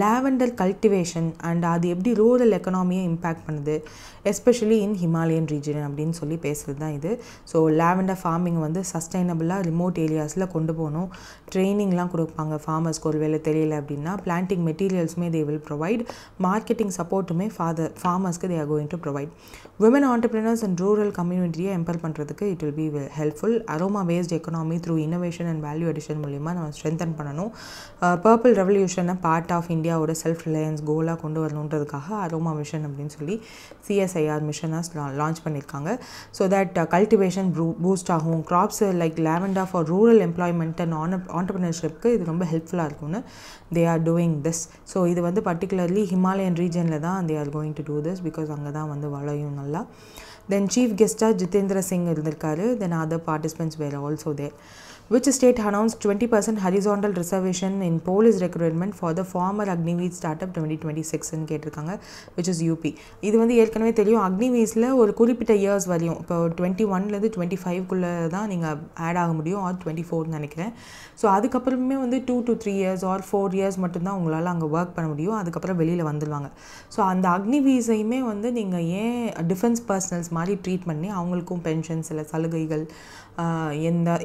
லாவெண்டர் கல்டிவேஷன் அண்ட் அது எப்படி ரூரல் எக்கனாமியை இம்பேக்ட் பண்ணுது, எஸ்பெஷலி இன் ஹிமாலயன் ரீஜன் அப்படின்னு சொல்லி பேசுகிறது தான் இது. ஸோ லாவெண்டர் ஃபார்மிங் வந்து சஸ்டைனபிளாக ரிமோட் ஏரியாஸில் கொண்டு போகணும். ட்ரைனிங்லாம் கொடுப்பாங்க ஃபார்மர்ஸ்க்கு ஒரு வேலை தெரியல அப்படின்னா. பிளான்டிங் மெட்டீரியல்ஸுமே they will provide. Marketing support-உமே farmers-க்கு they are going to provide. Women entrepreneurs and rural community-யை empower பண்ணுறதுக்கு it will be helpful. Aroma based economy through innovation and value addition மூலிமா நம்ம strengthen பண்ணணும். Purple revolution-ஐ part of India-ஓட self reliance goal-ஆக கொண்டு வரணுன்றதுக்காக aroma mission அப்படின்னு சொல்லி CSIR மிஷனை launch பண்ணியிருக்காங்க. ஸோ தட் கல்டிவேஷன் பூஸ்ட் ஆகும். Crops like lavender for rural employment and entrepreneurship-க்கு இது ரொம்ப ஹெல்ப்ஃபுல்லாக இருக்கும்னு they are doing this. So இது வந்து பர்டிகுலர்லி ஹிமாலயன் ரீஜனில் தான் they are going to do this because அங்கே தான் வந்து வளையும் நல்லா. தென் சீஃப் கெஸ்ட்டாக ஜிதேந்திர சிங் இருந்திருக்காரு. Then other participants were also there. Which state announced 20% horizontal reservation in police recruitment for the former Agniveer startup 2026 ன்னு கேட்டிருக்காங்க, which is UP. இது வந்து ஏற்கனவே தெரியும். அக்னிவீஸில் ஒரு குறிப்பிட்ட இயர்ஸ் வரையும், இப்போ 21லேருந்து 25க்குள்ளே தான் நீங்கள் ஆட் ஆக முடியும், ஆர் 24ன்னு நினைக்கிறேன். ஸோ அதுக்கப்புறமே வந்து 2 to 3 years ஆர் 4 years மட்டும்தான் உங்களால் அங்கே ஒர்க் பண்ண முடியும். அதுக்கப்புறம் வெளியில் வந்துடுவாங்க. ஸோ அந்த அக்னிவீஸையுமே வந்து நீங்கள் ஏன் டிஃபென்ஸ் பர்சனல்ஸ் மாதிரி ட்ரீட் பண்ணி அவங்களுக்கும் பென்ஷன் சில சலுகைகள்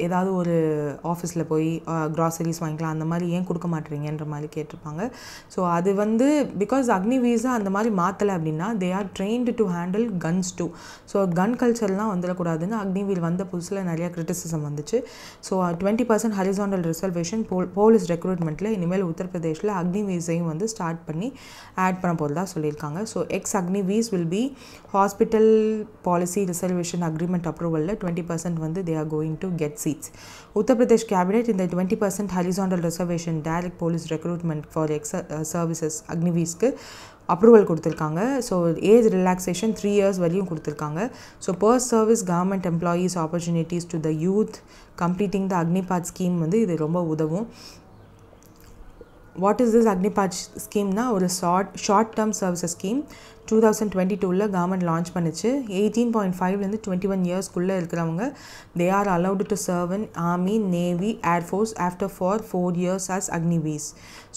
ஏதாவது ஒரு ஆஃபீஸில் போய் க்ராசரிஸ் வாங்கிக்கலாம் அந்த மாதிரி ஏன் கொடுக்க மாட்டேறீங்கன்ற மாதிரி கேட்டிருப்பாங்க. ஸோ அது வந்து பிகாஸ் அக்னிவீஸை அந்த மாதிரி மாற்றலை அப்படின்னா they are trained to handle guns too. So gun கல்ச்சர்லாம் வந்துடக்கூடாதுன்னு அக்னிவீர் வந்த புதுசில் நிறையா கிரிட்டிசிசம் வந்துச்சு. ஸோ 20% ஹரிசாண்டல் ரிசர்வேஷன் போலீஸ் ரெக்ரூட்மெண்ட்டில் இனிமேல் உத்தரப்பிரதேஷில் அக்னிவீஸையும் வந்து ஸ்டார்ட் பண்ணி ஆட் பண்ண போகிறதா சொல்லியிருக்காங்க. So Agniveers will be hospital policy reservation agreement அப்ரூவலில் 20% வந்து they are going to get seats. Uttar Pradesh cabinet in the 20% horizontal reservation direct police recruitment for services அக்னிவீஸ்க்கு அப்ரூவல் கொடுத்துருக்காங்க. ஸோ ஏஜ் ரிலாக்ஸேஷன் 3 years வரையும் கொடுத்துருக்காங்க. So per service government employees opportunities to the youth completing the Agnipath scheme வந்து இது ரொம்ப உதவும். What is this Agnipath ஸ்கீம்னா ஒரு ஷார்ட் டேர்ம் சர்வீசஸ் ஸ்கீம் 2022ல கவர்மெண்ட் லான்ச் பண்ணிச்சு. 18.5லேருந்து 21 இயர்ஸ்க்குள்ளே இருக்கிறவங்க they are allowed to serve in Army, Navy, Air Force after for 4 years as Agniveers.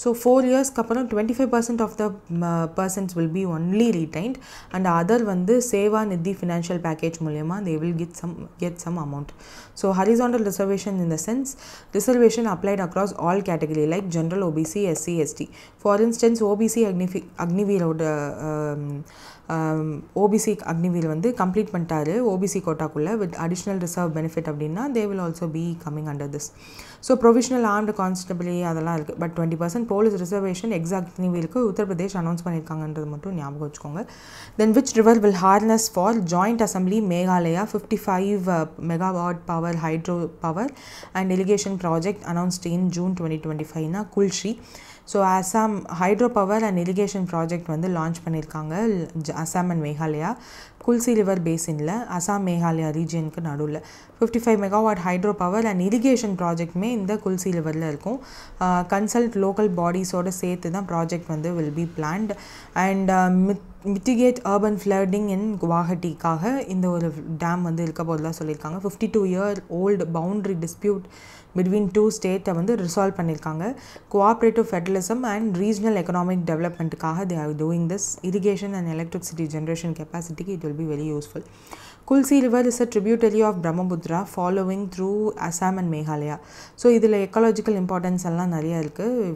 So 4 yearsக்கு அப்புறம் 25% of the persons will be only retained and other வந்து சேவா நிதி financial package மூலமா they will get some amount. So horizontal reservation in the sense reservation applied across all category like general, OBC, SC, ST. For instance OBC அக்னிவீரோட OBC Agniveer வந்து complete பண்ணிட்டாரு OBC கோட்டாக்குள்ள with additional reserve benefit அப்படின்னா they will also be coming under this. So provisional armed constabulary அதெல்லாம் இருக்குது. But 20% police reservation exact அக்னிவீருக்கு Uttar Pradesh announce பண்ணியிருக்காங்கன்றது மட்டும் ஞாபகம் வச்சுக்கோங்க. Then which river will harness for joint assembly Meghalaya 55 megawatt power hydro power and irrigation project announced in June 2025னா குல்ஷி. So Assam hydro power and irrigation project வந்து launch பண்ணியிருக்காங்க Assam and Meghalaya Kulsi river பேசினில் Assam Meghalaya ரீஜியனுக்கு நடுவில் 55 megawatt hydro power and irrigation ப்ராஜெக்ட்டுமே இந்த குல்சி ரிவரில் இருக்கும். Consult local பாடிஸோடு சேர்த்து தான் project வந்து will be plant and mitigate urban flooding in குவாஹட்டிக்காக இந்த ஒரு டேம் வந்து இருக்க போதெல்லாம் சொல்லியிருக்காங்க. 52-year-old பவுண்ட்ரி டிஸ்பியூட் பிட்வீன் 2 ஸ்டேட்டை வந்து ரிசால்வ் பண்ணியிருக்காங்க. Cooperative federalism and regional economic டெவலப்மெண்ட்டுக்காக they are doing this. Irrigation and electricity generation கெப்பாசிட்டிக்கு it will be very useful. Kulsi river is a tributary of Brahmaputra following through Assam and Meghalaya. So இதில் ecological importance எல்லாம் நிறையா இருக்குது.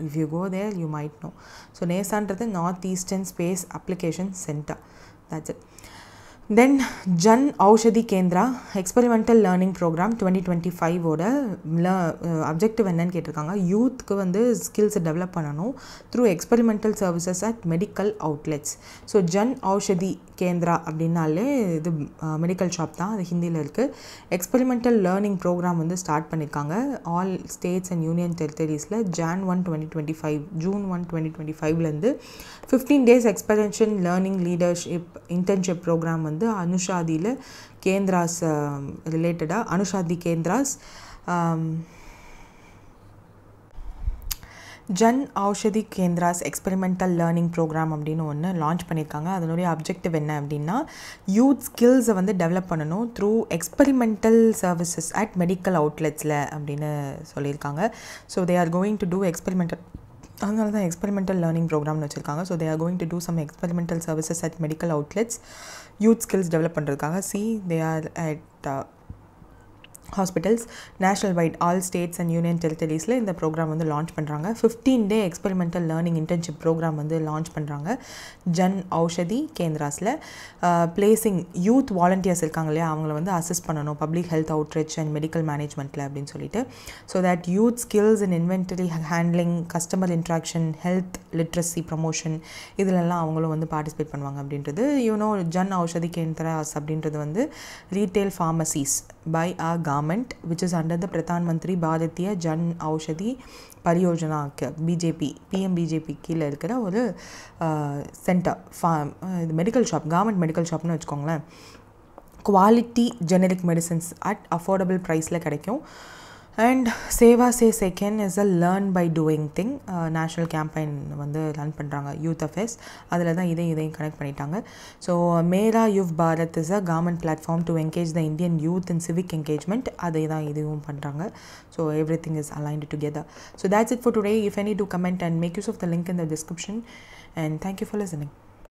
If you go there you might know. So நேசான்றது North Eastern Space Application Center. That's it. Then Jan Aushadhi Kendra Experimental Learning Program 2025 ஓட objective என்னன்னு கேட்டிருக்காங்க. யூத்துக்கு வந்து ஸ்கில்ஸை டெவலப் பண்ணணும் through experimental services at medical outlets. So Jan Aushadhi Kendra அப்படின்னாலே இது medical shop தான், அது ஹிந்தியில் இருக்குது. எக்ஸ்பெரிமெண்டல் லேர்னிங் ப்ரோக்ராம் வந்து ஸ்டார்ட் பண்ணியிருக்காங்க ஆல் ஸ்டேட்ஸ் அண்ட் யூனியன் டெரிட்டரிஸில் Jan 1, 2025 June 1, 2025லேருந்து 15 days experimental learning leadership internship programme வந்து அனுஷாதியில் கேந்திராஸ் ரிலேட்டடாக Aushadhi Kendras Jan Aushadhi Kendras experimental learning programme அப்படின்னு ஒன்று லான்ச் பண்ணியிருக்காங்க. அதனுடைய அப்ஜெக்டிவ் என்ன அப்படின்னா யூத் ஸ்கில்ஸை வந்து டெவலப் பண்ணணும் through experimental services at medical அவுட்லெட்ஸில் அப்படின்னு சொல்லியிருக்காங்க. So they are going to do experimental, அதனால தான் எக்ஸ்பெரிமெண்டல் லேர்னிங் ப்ரோக்ராம்னு வச்சுருக்காங்க. So they are going to do some experimental services at medical outlets youth skills develop பண்ணுறதுக்காக. They are at hospitals national wide all states and union டெரிட்டரிஸில் இந்த programme வந்து launch பண்ணுறாங்க. 15-day experimental learning internship programme வந்து launch பண்ணுறாங்க ஜன் ஔஷதி கேந்திராஸில். Placing youth volunteers இருக்காங்க இல்லையா, அவங்கள வந்து அசிஸ்ட் பண்ணணும் public health outreach and medical மேனேஜ்மெண்ட்டில் அப்படின்னு சொல்லிட்டு. So that youth skills in inventory handling, customer interaction, health literacy promotion இதிலெல்லாம் அவங்களும் வந்து பார்ட்டிசிபேட் பண்ணுவாங்க அப்படின்றது. ஜன் ஔஷதி கேந்திராஸ் அப்படின்றது வந்து retail pharmacies by our government which is under the Pradhan Mantri Bharatiya Jan Aushadhi Pariyojana PM BJP கீழே இருக்கிற ஒரு சென்டர் இது மெடிக்கல் ஷாப், கவர்மெண்ட் மெடிக்கல் ஷாப்னு வச்சுக்கோங்களேன். Quality generic medicines at affordable ப்ரைஸில் கிடைக்கும். அண்ட் சேவா சே செகண்ட் is a learn by doing thing national campaign வந்து ரன் பண்ணுறாங்க யூத் அஃபேர்ஸ். அதில் தான் இதையும் கனெக்ட் பண்ணிட்டாங்க. So Mera Yuva Bharat is a government platform to engage the Indian youth in civic engagement. அதை தான் இதுவும் பண்ணுறாங்க. So everything is aligned together. So that's it for today. If any to comment and make use of the link in the description. And thank you for listening.